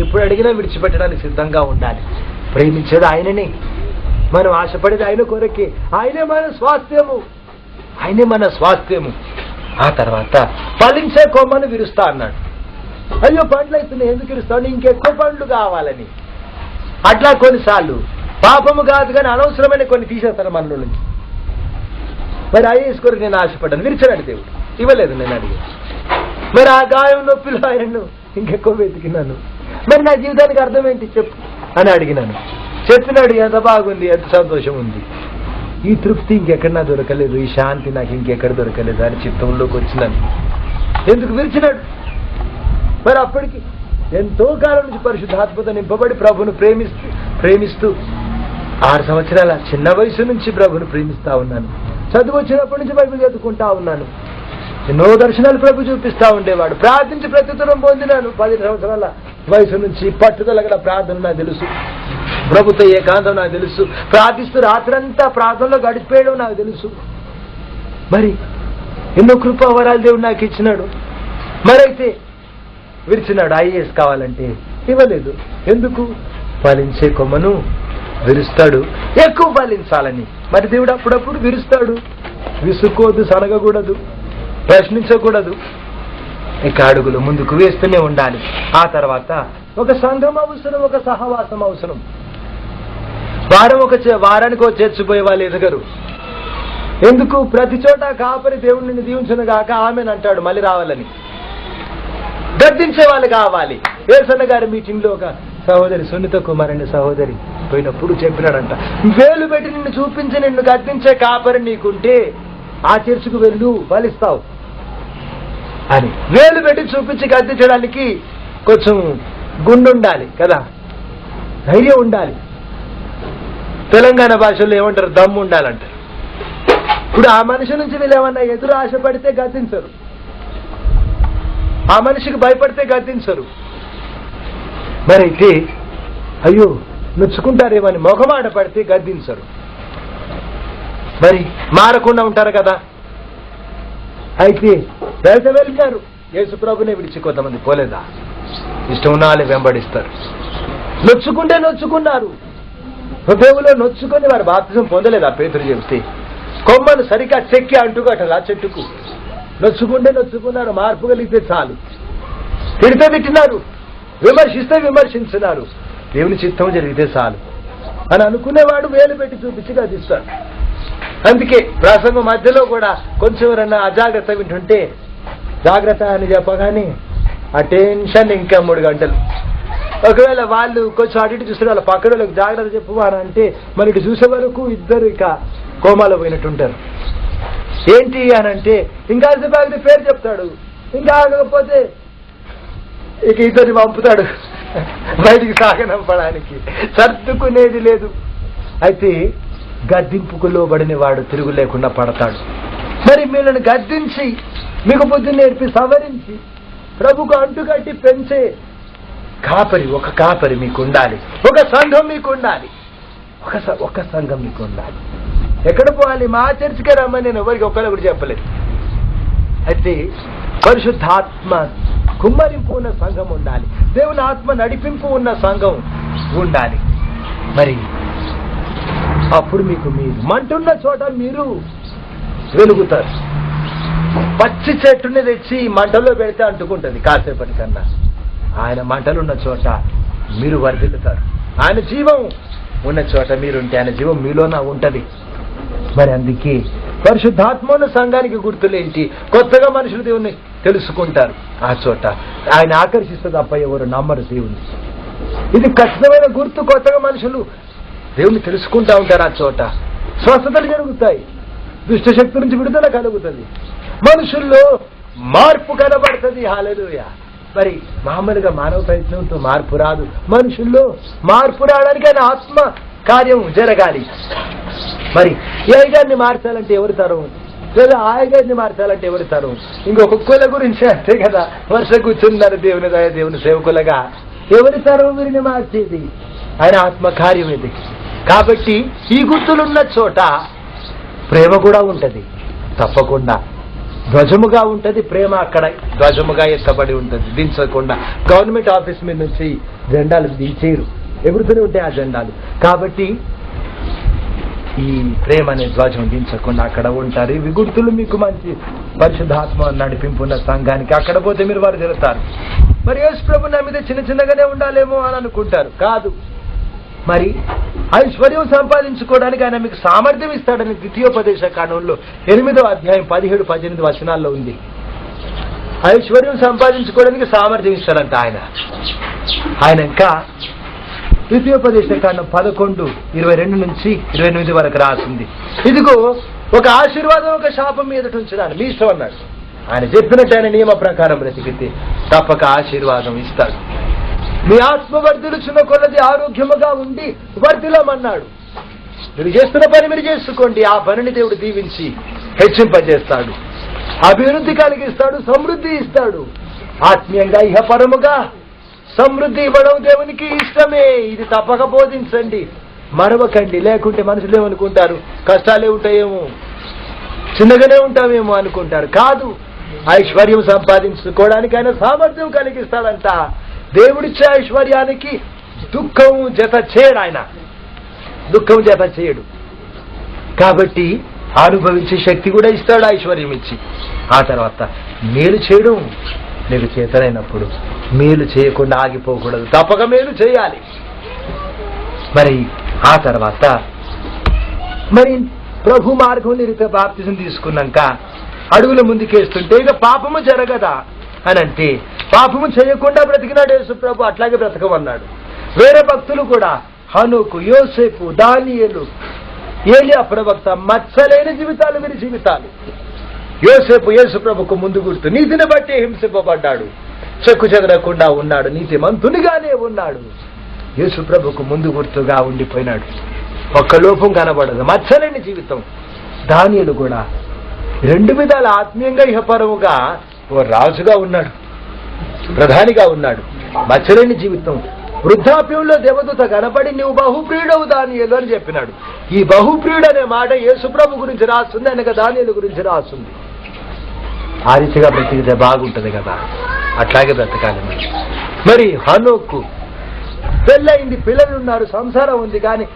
ఎప్పుడు అడిగినా విడిచిపెట్టడానికి సిద్ధంగా ఉండాలి. ప్రేమించేది ఆయననే, మనం ఆశపడేది ఆయన కొరకే. ఆయనే మన స్వాస్థ్యము. ఆ తర్వాత ఫలించే కొమ్మను విరుస్తా అన్నాడు. అయ్యో పండ్లు అవుతున్నాయి, ఎందుకు విరుస్తాను? ఇంకెక్కువ పండ్లు కావాలని. అట్లా కొన్నిసార్లు పాపము కాదు కానీ అనవసరమైన కొన్ని తీసేస్తాను మనలో నుంచి. మరి ఐఏఎస్ కొరకు నేను ఆశపడ్డాను, విరిచాడు దేవుడు, ఇవ్వలేదు. నేను అడిగాను. మరి ఆ గాయం నొప్పిలో ఆయనను ఇంకెక్కువ వెతికినాను. మరి నా జీవితానికి అర్థం ఏంటి చెప్పు అని అడిగినాను. చెప్పినాడు, ఎంత బాగుంది, ఎంత సంతోషం ఉంది, ఈ తృప్తి ఇంకెక్కడ నాకు దొరకలేదు, ఈ శాంతి నాకు ఇంకెక్కడ దొరకలేదు అని చిత్తంలోకి వచ్చినాను. ఎందుకు విరిచినాడు? మరి అప్పటికి ఎంతో కాలం నుంచి పరిశుద్ధాత్మతో నింపబడి ప్రభును ప్రేమిస్తూ 6 సంవత్సరాల చిన్న వయసు నుంచి ప్రభును ప్రేమిస్తా ఉన్నాను. చదువు వచ్చినప్పటి నుంచి బైబిల్ చదువుకుంటా ఉన్నాను. ఎన్నో దర్శనాలు ప్రభు చూపిస్తా ఉండేవాడు. ప్రార్థించి ప్రత్యుత్తరం పొందినాను. 10 సంవత్సరాల వయసు నుంచి పట్టుదల గల ప్రార్థన నాకు తెలుసు. ప్రభుత్వ ఏకాంతం నాకు తెలుసు. ప్రార్థిస్తూ రాత్రంతా ప్రార్థనలో గడిపేయడం నాకు తెలుసు. మరి ఎన్నో కృపావరాలు దేవుడు నాకు ఇచ్చినాడు. మరైతే విరిచినాడు. IAS కావాలంటే ఇవ్వలేదు. ఎందుకు? ఫలించే కొమ్మను విరుస్తాడు, ఎక్కువ ఫలించాలని. మరి దేవుడు అప్పుడప్పుడు విరుస్తాడు. విసుక్కోదు, సనగకూడదు, ప్రశ్నించకూడదు. ఇక అడుగులు ముందుకు వేస్తూనే ఉండాలి. ఆ తర్వాత ఒక సంఘం అవసరం, ఒక సహవాసం అవసరం. వారానికి ఒక చేర్చిపోయే వాళ్ళు ఎదగరు. ఎందుకు? ప్రతి చోట కాపరి దేవుడు నిన్ను దీవించను గాక ఆమెను అంటాడు మళ్ళీ రావాలని. గద్దించే వాళ్ళు కావాలి. ఏసన్న గారి మీటింగ్ లో ఒక సహోదరి, సునీత కుమార్ అనే సహోదరి పోయినప్పుడు చెప్పినాడంట, వేలు పెట్టి నిన్ను చూపించి నిన్ను గద్దించే కాపరి నీకుంటే ఆ చర్చకు వెళ్ళు, ఫలిస్తావు అని. వేలు పెట్టి చూపించి గద్దించడానికి కొంచెం గుండు ఉండాలి కదా, ధైర్యం ఉండాలి. తెలంగాణ భాషలో ఏమంటారు? దమ్ము ఉండాలంటారు. ఇప్పుడు ఆ మనిషి నుంచి వీళ్ళు ఏమన్నా ఎదురు ఆశపడితే గద్దించరు, ఆ మనిషికి భయపడితే గద్దించరు. మరైతే అయ్యో నొచ్చుకుంటారేమని మొగమాట పడితే గద్దించరు. మరి మారకుండా ఉంటారు కదా. అయితే వెళ్ళినారు. యేసుప్రభునే విడిచి కొంతమంది పోలేదా? ఇష్టం ఉన్న వాళ్ళు వెంబడిస్తారు. నొచ్చుకున్నారు. హృదయంలో నొచ్చుకొని వారు బాప్తిజం పొందలేదా? పేతురు చెబితే కొమ్మను సరిగ్గా చెక్కి అంటుకట్టాలి ఆ చెట్టుకు. నొచ్చుకున్నారు. మార్పు కలిగితే చాలు. తిట్టినారు, విమర్శిస్తే విమర్శించున్నారు. దేవుని చిత్తం జరిగితే చాలు అని అనుకునేవాడు వేలు పెట్టి చూపించి గదిస్తాడు. అందుకే ప్రసంగం మధ్యలో కూడా కొంచెం ఎవరన్నా అజాగ్రత్త వింటుంటే జాగ్రత్త అని చెప్పగానే ఆ టెన్షన్ ఇంకా 3 గంటలు. ఒకవేళ వాళ్ళు కొంచెం అటు ఇటు చూస్తే వాళ్ళ పక్కన వాళ్ళకి జాగ్రత్త చెప్పు అని అంటే మరి ఇటు చూసే వరకు ఇద్దరు ఇక కోమాలో పోయినట్టుంటారు. ఏంటి అని అంటే ఇంకా పేరు చెప్తాడు, ఇంకా ఆగకపోతే ఇక ఇద్దరిని పంపుతాడు బయటికి సాగనంపడానికి. సర్దుకునేది లేదు. అయితే గద్దింపుకు లోబడిన వాడు తిరుగు లేకుండా పడతాడు. మరి వీళ్ళని గద్దించి మీకు బుద్ధి నేర్పి సవరించి ప్రభుకు అంటుకట్టి పెంచే కాపరి, ఒక కాపరి మీకు ఉండాలి. ఒక సంఘం మీకు ఉండాలి. ఒక సంఘం మీకు ఉండాలి. ఎక్కడ పోవాలి? మా చర్చికే రమ్మని నేను ఎవరికి ఒక్కళ్ళు కూడా చెప్పలేదు. అయితే పరిశుద్ధాత్మ కుమ్మరింపు ఉన్న సంఘం ఉండాలి. దేవుని ఆత్మ నడిపింపు ఉన్న సంఘం ఉండాలి. మరి అప్పుడు మీకు మీరు మంటున్న చోట మీరు వెలుగుతారు. పచ్చి చెట్టుని తెచ్చి మంటలో పెడితే అంటుకుంటుంది కాసేపటి కన్నా. ఆయన మంటలున్న చోట మీరు వర్ధిల్లుతారు. ఆయన జీవం ఉన్న చోట మీరుంటే ఆయన జీవం మీలోన ఉంటది. మరి అందుకే పరిశుద్ధాత్మ సంఘానికి గుర్తులేంటి? కొత్తగా మనుషులు దేవుణ్ణి తెలుసుకుంటారు. ఆ చోట ఆయన ఆకర్షిస్తే తప్ప ఎవరు నమ్మరు దేవుని. ఇది ఖచ్చితమైన గుర్తు. కొత్తగా మనుషులు దేవుణ్ణి తెలుసుకుంటా ఉంటారు. ఆ చోట స్వస్థతలు జరుగుతాయి, దుష్టశక్తి నుంచి విడుదల కలుగుతుంది, మనుషుల్లో మార్పు కనబడుతుంది. హల్లెలూయా. మరి మామూలుగా మానవ ప్రయత్నంతో మార్పు రాదు. మనుషుల్లో మార్పు రావడానికి ఆయన ఆత్మ కార్యం జరగాలి. మరి ఈ ఐగారిని మార్చాలంటే ఎవరి తరం? లేదా ఆ ఐగారిని మార్చాలంటే ఎవరి తరం? ఇంకొకళ్ళ గురించి అంతే కదా. వర్ష కూర్చున్నారు దేవుని దయ దేవుని సేవకులుగా. ఎవరి తరం వీరిని మార్చేది? ఆయన ఆత్మ కార్యం ఇది. కాబట్టి ఈ గుర్తులున్న చోట ప్రేమ కూడా ఉంటది. తప్పకుండా ధ్వజముగా ఉంటది. ప్రేమ అక్కడ ధ్వజముగా ఎత్తబడి ఉంటుంది, దించకుండా. గవర్నమెంట్ ఆఫీస్ మీద నుంచి జెండాలు దించేరు, ఎగురుతూనే ఉంటాయి ఆ జెండాలు. కాబట్టి ఈ ప్రేమ అనే ధ్వజం దించకుండా అక్కడ ఉంటారు. ఇవి గుర్తులు మీకు మంచి పరిశుద్ధాత్మ నడిపింపున్న సంఘానికి. అక్కడ పోతే మీరు వారు జరుగుతారు. మరి యేసు ప్రభు నా మీద చిన్నగానే ఉండాలేమో అని అనుకుంటారు. కాదు. మరి ఐశ్వర్యం సంపాదించుకోవడానికి ఆయన మీకు సామర్థ్యం ఇస్తాడని ద్వితీయోపదేశ కాండంలో 8వ అధ్యాయం 17-18 వచనాల్లో ఉంది. ఐశ్వర్యం సంపాదించుకోవడానికి సామర్థ్యం ఇస్తాడంట ఆయన ఇంకా ద్వితీయోపదేశ కాండం 11:22-28 వరకు రాసింది. ఇదిగో ఒక ఆశీర్వాదం ఒక శాపం మీదట ఉంచున్నాను, మీ ఇష్టం అన్నాడు. ఆయన చెప్పినట్టు ఆయన నియమ ప్రకారం బ్రతికితే తప్పక ఆశీర్వాదం ఇస్తాడు. మీ ఆత్మ వర్ధిల్లుచున్న కొలది ఆరోగ్యముగా ఉండి వర్ధిల్లమన్నాడు. మీరు చేస్తున్న పని మీరు చేసుకోండి. ఆ పనిని దేవుడు దీవించి హెచ్చింపజేస్తాడు, అభివృద్ధి కలిగిస్తాడు, సమృద్ధి ఇస్తాడు. ఆత్మీయంగా ఇహపరముగా సమృద్ధి ఇవ్వడం దేవునికి ఇష్టమే. ఇది తప్పక బోధించండి, మరవకండి. లేకుంటే మనుషులు ఏమనుకుంటారు, కష్టాలే ఉంటాయేమో, చిన్నగానే ఉంటామేమో అనుకుంటారు. కాదు, ఐశ్వర్యం సంపాదించుకోవడానికి ఆయన సామర్థ్యం కలిగిస్తాడంట. దేవుడిచ్చే ఐశ్వర్యానికి దుఃఖం జత చేయడు, ఆయన దుఃఖం జత చేయడు. కాబట్టి అనుభవించే శక్తి కూడా ఇస్తాడు ఐశ్వర్యం ఇచ్చి. ఆ తర్వాత మేలు చేయడం నీకు చేతనైనప్పుడు మేలు చేయకుండా ఆగిపోకూడదు, తప్పక మేలు చేయాలి. మరి ఆ తర్వాత మరి ప్రభు మార్గం నిరిత బాప్తిజం తీసుకున్నాక అడుగుల ముందుకేస్తుంటే ఇక పాపము జరగదా అని అంటే, పాపము చేయకుండా బ్రతికినాడు యేసు ప్రభు, అట్లాగే బ్రతకమన్నాడు. వేరే భక్తులు కూడా హనోకు, యోసేపు, దానియేలు, ఏలియా ప్రవక్త మచ్చలేని జీవితాలు వీరి జీవితాలు. యోసేపు యేసు ప్రభుకు ముందు గుర్తు, నీతిని బట్టి హింసింపబడ్డాడు, చెక్కు చెదరకుండా ఉన్నాడు, నీతిమంతునిగానే ఉన్నాడు. యేసు ప్రభుకు ముందు గుర్తుగా ఉండిపోయినాడు, ఒక్క లోపం కనబడదు, మచ్చలేని జీవితం. దానియేలు కూడా రెండు విధాల ఆత్మీయంగా ఇహపరముగా ఓ రాజుగా ఉన్నాడు, ప్రధానిగా ఉన్నాడు, మచ్చలేని జీవితం. వృద్ధాప్యంలో దేవదూత కనపడి నువ్వు బహుప్రియుడవు దానియేలు అని చెప్పినాడు. ఈ బహుప్రియుడు అనే మాట యేసుప్రభు గురించి రాస్తుంది, ఆయనక దానియేలు గురించి రాస్తుంది. ఆ రీతిగా బ్రతికితే బాగుంటది కదా, అట్లాగే బ్రతకాలి. మరి హనోకు పెళ్ళయింది, పిల్లలున్నారు, సంసారం ఉంది, కానీ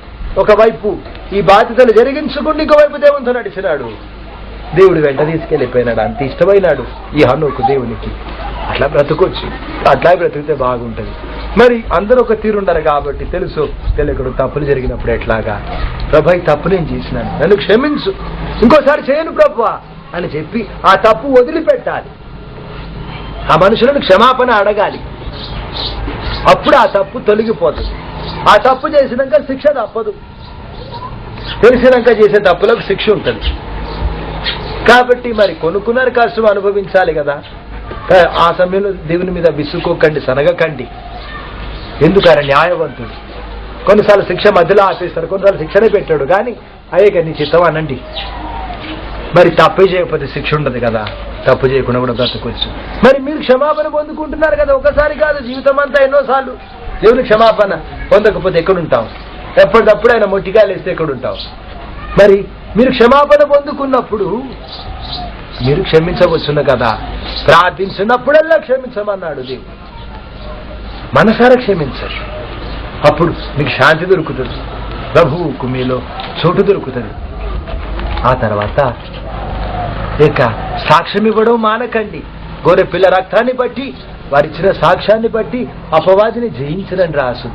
ఒకవైపు ఈ బాధ్యతలు జరిగించుకుంటూ ఇంకోవైపు దేవునితో నడిచినాడు. దేవుడు వెంట తీసుకెళ్ళిపోయినాడు, అంత ఇష్టమైనాడు ఈ హనోకు దేవునికి. అట్లా బ్రతకొచ్చు, అట్లా బ్రతికితే బాగుంటది. మరి అందరూ ఒక తీరుండరు కాబట్టి తెలుసు తెలియకూడదు తప్పులు జరిగినప్పుడు ఎట్లాగా, ప్రభు ఈ తప్పు నేను చేసినాను, నన్ను క్షమించు, ఇంకోసారి చేయను ప్రభు అని చెప్పి ఆ తప్పు వదిలిపెట్టాలి. ఆ మనుషులను క్షమాపణ అడగాలి, అప్పుడు ఆ తప్పు తొలగిపోతుంది. ఆ తప్పు చేసినాక శిక్ష తప్పదు, తెలిసినాక చేసే తప్పులకు శిక్ష ఉంటుంది. కాబట్టి మరి కొనుక్కున్నారు, కష్టం అనుభవించాలి కదా. ఆ సమయంలో దేవుని మీద విసుక్కోకండి, సనగకండి. ఎందుకని న్యాయవంతుడు కొన్నిసార్లు శిక్ష మధ్యలో ఆపేస్తాడు, కొన్నిసార్లు శిక్షనే పెట్టాడు, కానీ అయ్యే నీ చిత్తం అనండి. మరి తప్పే చేయకపోతే శిక్ష ఉండదు కదా, తప్పు చేయకుండా కూడా బ్రతకొచ్చు. మరి మీరు క్షమాపణ పొందుకుంటున్నారు కదా, ఒకసారి కాదు, జీవితం అంతా ఎన్నోసార్లు. దేవుని క్షమాపణ పొందకపోతే ఎక్కడుంటాం? ఎప్పటికప్పుడు ఆయన మొట్టికాయలు వేస్తే ఎక్కడుంటాం? మరి మీరు క్షమాపణ పొందుకున్నప్పుడు మీరు క్షమించవచ్చును కదా. ప్రార్థించినప్పుడల్లా క్షమించమన్నాడు దేవుడు. మనసారా క్షమించండి, అప్పుడు మీకు శాంతి దొరుకుతుంది, ప్రభువుకు మీలో చోటు దొరుకుతుంది. ఆ తర్వాత ఇక సాక్ష్యం ఇవ్వడం మానకండి. గొర్రె పిల్ల రక్తాన్ని బట్టి, వారిచ్చిన సాక్ష్యాన్ని బట్టి అపవాదిని జయించడం రాసు.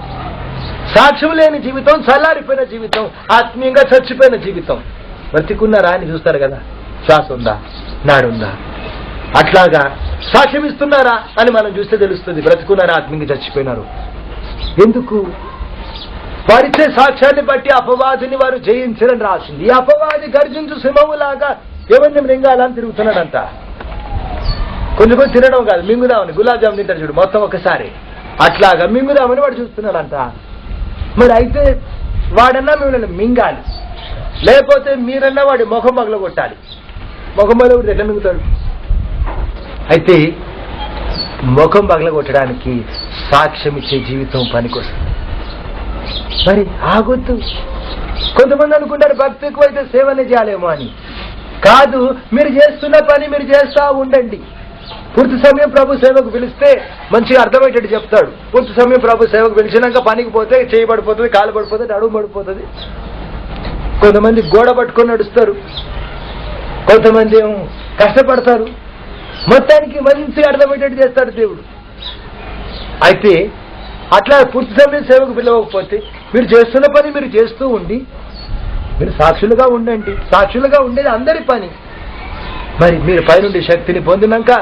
సాక్ష్యం లేని జీవితం చల్లారిపోయిన జీవితం, ఆత్మీయంగా చచ్చిపోయిన జీవితం. బ్రతికున్నారా అని చూస్తారు కదా, శ్వాస ఉందా, నాడుందా, అట్లాగా సాక్ష్యం ఇస్తున్నారా అని మనం చూస్తే తెలుస్తుంది బ్రతుకున్నారా, ఆత్మీయంగా చచ్చిపోయినారు. ఎందుకు? వారిచ్చే సాక్ష్యాన్ని బట్టి అపవాదిని వారు జయించరని రాసింది. ఈ అపవాది గర్జించు సింహములాగా ఎవరిని మృంగాలని తిరుగుతున్నాడంట. కొంచెం కొంచెం తినడం కాదు, మింగుదామని, గులాబ్ జామున్ తింటారు చూడు, మొత్తం ఒకసారి అట్లాగా మింగుదామని వాడు చూస్తున్నాడంట. మరి అయితే వాడన్నా మిమ్మల్ని మింగాలి, లేకపోతే మీరన్నా వాడి ముఖం పగలగొట్టాలి. ముఖం పగలగొట్టి ఎట్లా మింగుతాడు? అయితే ముఖం పగలగొట్టడానికి సాక్ష్యం ఇచ్చే జీవితం పనికొస్తుంది. మరి ఆగొద్దు. కొంతమంది అనుకుంటారు భక్తి ఎక్కువైతే సేవనే చేయాలేమో అని. కాదు, మీరు చేస్తున్న పని మీరు చేస్తా ఉండండి. పూర్తి సమయం ప్రభు సేవకు పిలిస్తే మంచిగా అర్థమయ్యేటట్టు చెప్తాడు. పూర్తి సమయం ప్రభు సేవకు పిలిచినాక పనికి పోతే చేయి పడిపోతుంది, కాలు పడిపోతుంది, అడుగు పడిపోతుంది. కొంతమంది గోడ పట్టుకొని నడుస్తారు, కొంతమంది ఏమో కష్టపడతారు. మొత్తానికి మంచిగా అర్థమయ్యేటట్టు చేస్తాడు దేవుడు. అయితే అట్లా పూర్తి సమయం సేవకు పిలవకపోతే మీరు చేస్తున్న పని మీరు చేస్తూ ఉండి మీరు సాక్షులుగా ఉండండి. సాక్షులుగా ఉండేది అందరి పని. మరి మీరు పైనుండి శక్తిని పొందినాక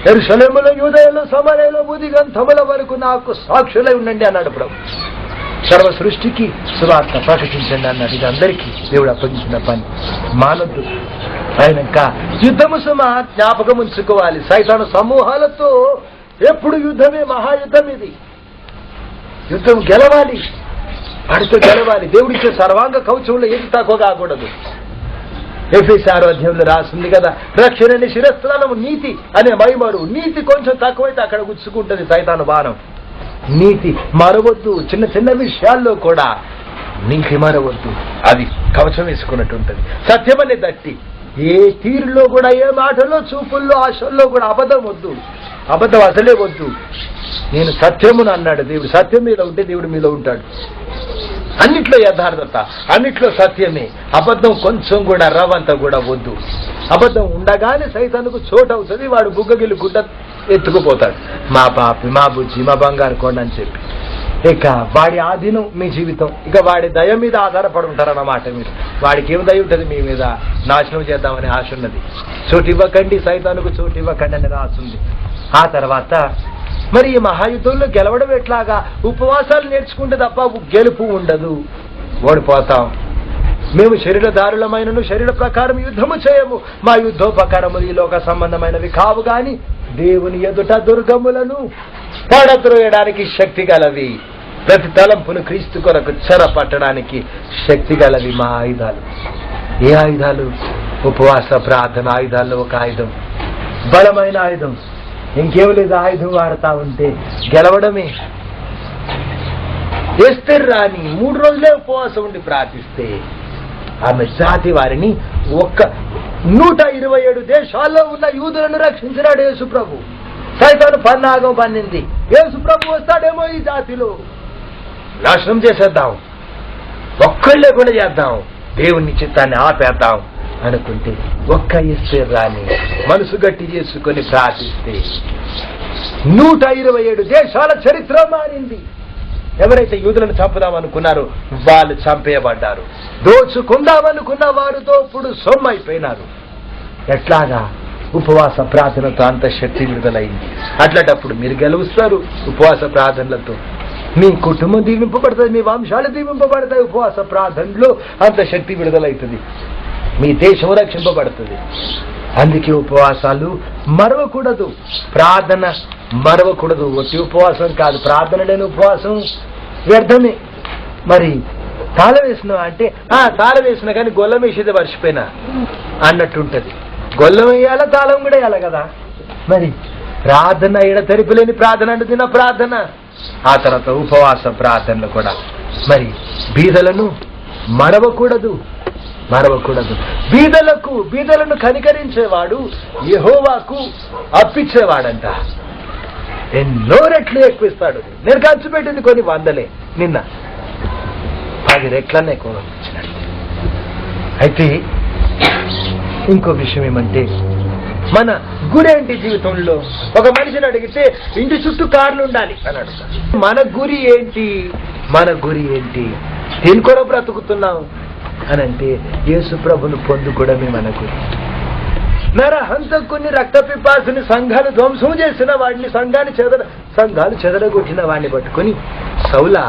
యెరూషలేములో, యూదయలో, సమరయలో, భూదిగంతముల వరకు నాకు సాక్షులై ఉండండి అన్నాడు ప్రభు. సర్వ సృష్టికి సువార్త ప్రకటించండి అన్నాడు. ఇది అందరికీ దేవుడు అప్పగించిన పని, మానొద్దు. అయినాక యుద్ధము సుమా జ్ఞాపకం ఉంచుకోవాలి. సైతాను సమూహాలతో ఎప్పుడు యుద్ధమే, మహాయుద్ధం ఇది. యుద్ధం గెలవాలి. వాడితో గెలవాలి. దేవుడిచ్చే సర్వాంగ కవచంలో ఏది తక్కువ కాకూడదు. ఎఫెసీ 6వ అధ్యాయంలో రాసింది కదా, రక్షణని శిరస్త్రాలము నీతి అనే మైమరు. నీతి కొంచెం తక్కువైతే అక్కడ గుచ్చుకుంటుంది సైతాను బాణం. నీతి మరవద్దు. చిన్న చిన్న విషయాల్లో కూడా నీతి మరవద్దు. అది కవచం వేసుకున్నట్టు ఉంటుంది. సత్యం అనే దట్టి ఏ తీరులో కూడా, ఏ మాటలో, చూపుల్లో, ఆశల్లో కూడా అబద్ధం వద్దు. అబద్ధం అసలే వద్దు. నేను సత్యమును అన్నాడు దేవుడు. సత్యం మీద ఉంటే దేవుడి మీద ఉంటాడు. అన్నిట్లో యథార్థత, అన్నిట్లో సత్యమే. అబద్ధం కొంచెం కూడా రవంత కూడా వద్దు. అబద్ధం ఉండగానే సైతానికి చోటు అవుతుంది. వాడు బుగ్గగిల్లు గుడ్డ ఎత్తుకుపోతాడు. మా పాపి, మా బుజ్జి, మా బంగారు కొండ అని చెప్పి. ఇక వాడి ఆధీనం మీ జీవితం. ఇక వాడి దయ మీద ఆధారపడి ఉంటారన్నమాట మీరు. వాడికి ఏం దయ ఉంటుంది మీ మీద? నాశనం చేద్దామని ఆశ ఉన్నది. చోటు ఇవ్వకండి, సైతానికి చోటు ఇవ్వకండి అని రాస్తుంది. ఆ తర్వాత మరి ఈ మహాయుద్ధంలో గెలవడం ఎట్లాగా? ఉపవాసాలు నేర్చుకుంటే తప్ప గెలుపు ఉండదు. ఓడిపోతాం. మేము శరీరదారులమైనను శరీర ప్రకారం యుద్ధము చేయము. మా యుద్ధోపకరములు ఈ లోక సంబంధమైనవి కావు గాని దేవుని ఎదుట దుర్గములను పడద్రోయడానికి శక్తి గలవి. ప్రతి తలంపును క్రీస్తు కొరకు చెరపట్టడానికి శక్తి గలవి మా ఆయుధాలు. ఏ ఆయుధాలు? ఉపవాస ప్రార్థన ఆయుధాల్లో ఒక ఆయుధం, బలమైన ఆయుధం. ఇంకేం లేదు. ఆయుధం వాడతా ఉంటే గెలవడమే. ఎస్తేరు రాణి 3 రోజులే ఉపవాసం ఉండి ప్రార్థిస్తే ఆమె జాతి వారిని 127 దేశాల్లో ఉన్న యూదులను రక్షించినాడు యేసు ప్రభు. సైతాను పన్నాగం పన్నింది. యేసు ప్రభు వస్తాడేమో ఈ జాతిలో, నాశనం చేసేద్దాం, ఒక్కళ్ళే కూడా చేద్దాం, దేవుని చిత్తాన్ని ఆపేద్దాం అనుకుంటే ఒక్క ఎస్తేరు రాణి మనసు గట్టి చేసుకొని ప్రార్థిస్తే 127 దేశాల చరిత్ర మారింది. ఎవరైతే యూదులను చంపుదామనుకున్నారో వాళ్ళు చంపేయబడ్డారు. దోచుకుందామనుకున్న వారితో ఇప్పుడు సొమ్మైపోయినారు. ఎట్లాగా? ఉపవాస ప్రార్థనతో అంత శక్తి విడుదలైంది. అట్లాంటప్పుడు మీరు గెలుస్తారు ఉపవాస ప్రార్థనలతో. మీ కుటుంబం దీవింపబడుతుంది, మీ వంశాలు దీవింపబడతాయి. ఉపవాస ప్రార్థనలో అంత శక్తి విడుదలవుతుంది. మీ దేశం రక్షింపబడుతుంది. అందుకే ఉపవాసాలు మరవకూడదు. ప్రార్థన మరవకూడదు. ఒట్టి ఉపవాసం కాదు, ప్రార్థన లేని ఉపవాసం వ్యర్థమే. మరి తాళం వేసినా అంటే తాళం వేసినా కానీ గొల్లం వేసేది మర్చిపోయినా అన్నట్టుంటది. గొల్లం వేయాలా, తాళం కూడా వేయాలి కదా. మరి ప్రార్థన ఎడతెరిపిలేని ప్రార్థన అంటే తిన్న ప్రార్థన. ఆ తర్వాత ఉపవాస ప్రార్థనలు కూడా మరి బీదలను మరవకూడదు. బీదలను కనికరించేవాడు యెహోవాకు అప్పిచ్చేవాడంట. ఎన్నో రెట్లు ఎక్కువిస్తాడు. నేను ఖర్చు పెట్టింది కొన్ని వందలే, నిన్న 10 రెట్లనే ఎక్కువ పంపించినాడు. అయితే ఇంకో విషయం ఏమంటే, మన గురేంటి జీవితంలో? ఒక మనిషిని అడిగితే ఇంటి చుట్టూ కార్లు ఉండాలి అని అడుగుతాడు. మన గురి ఏంటి? దేని కొరకు బ్రతుకుతున్నాం అని అంటే యేసు ప్రభును పొందుకోవడమే మన గురి. నరహంతకుని, రక్త పిపాసుని, సంఘాలు ధ్వంసం చేసిన వాడిని, సంఘాలు చెదరగొట్టిన వాడిని పట్టుకొని సౌలా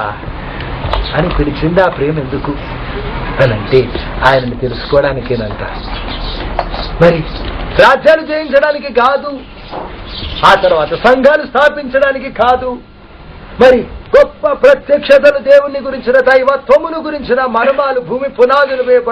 అని పిలిచింది. ఆ ప్రేమ ఎందుకు అనంటే ఆయనని తెలుసుకోవడానికేనంట. మరి రాజ్యాలు జయించడానికి కాదు, ఆ తర్వాత సంఘాలు స్థాపించడానికి కాదు. మరి గొప్ప ప్రత్యక్షతలు, దేవుని గురించిన దైవత్వమును గురించిన మర్మాలు, భూమి పునాదులు వేయబడి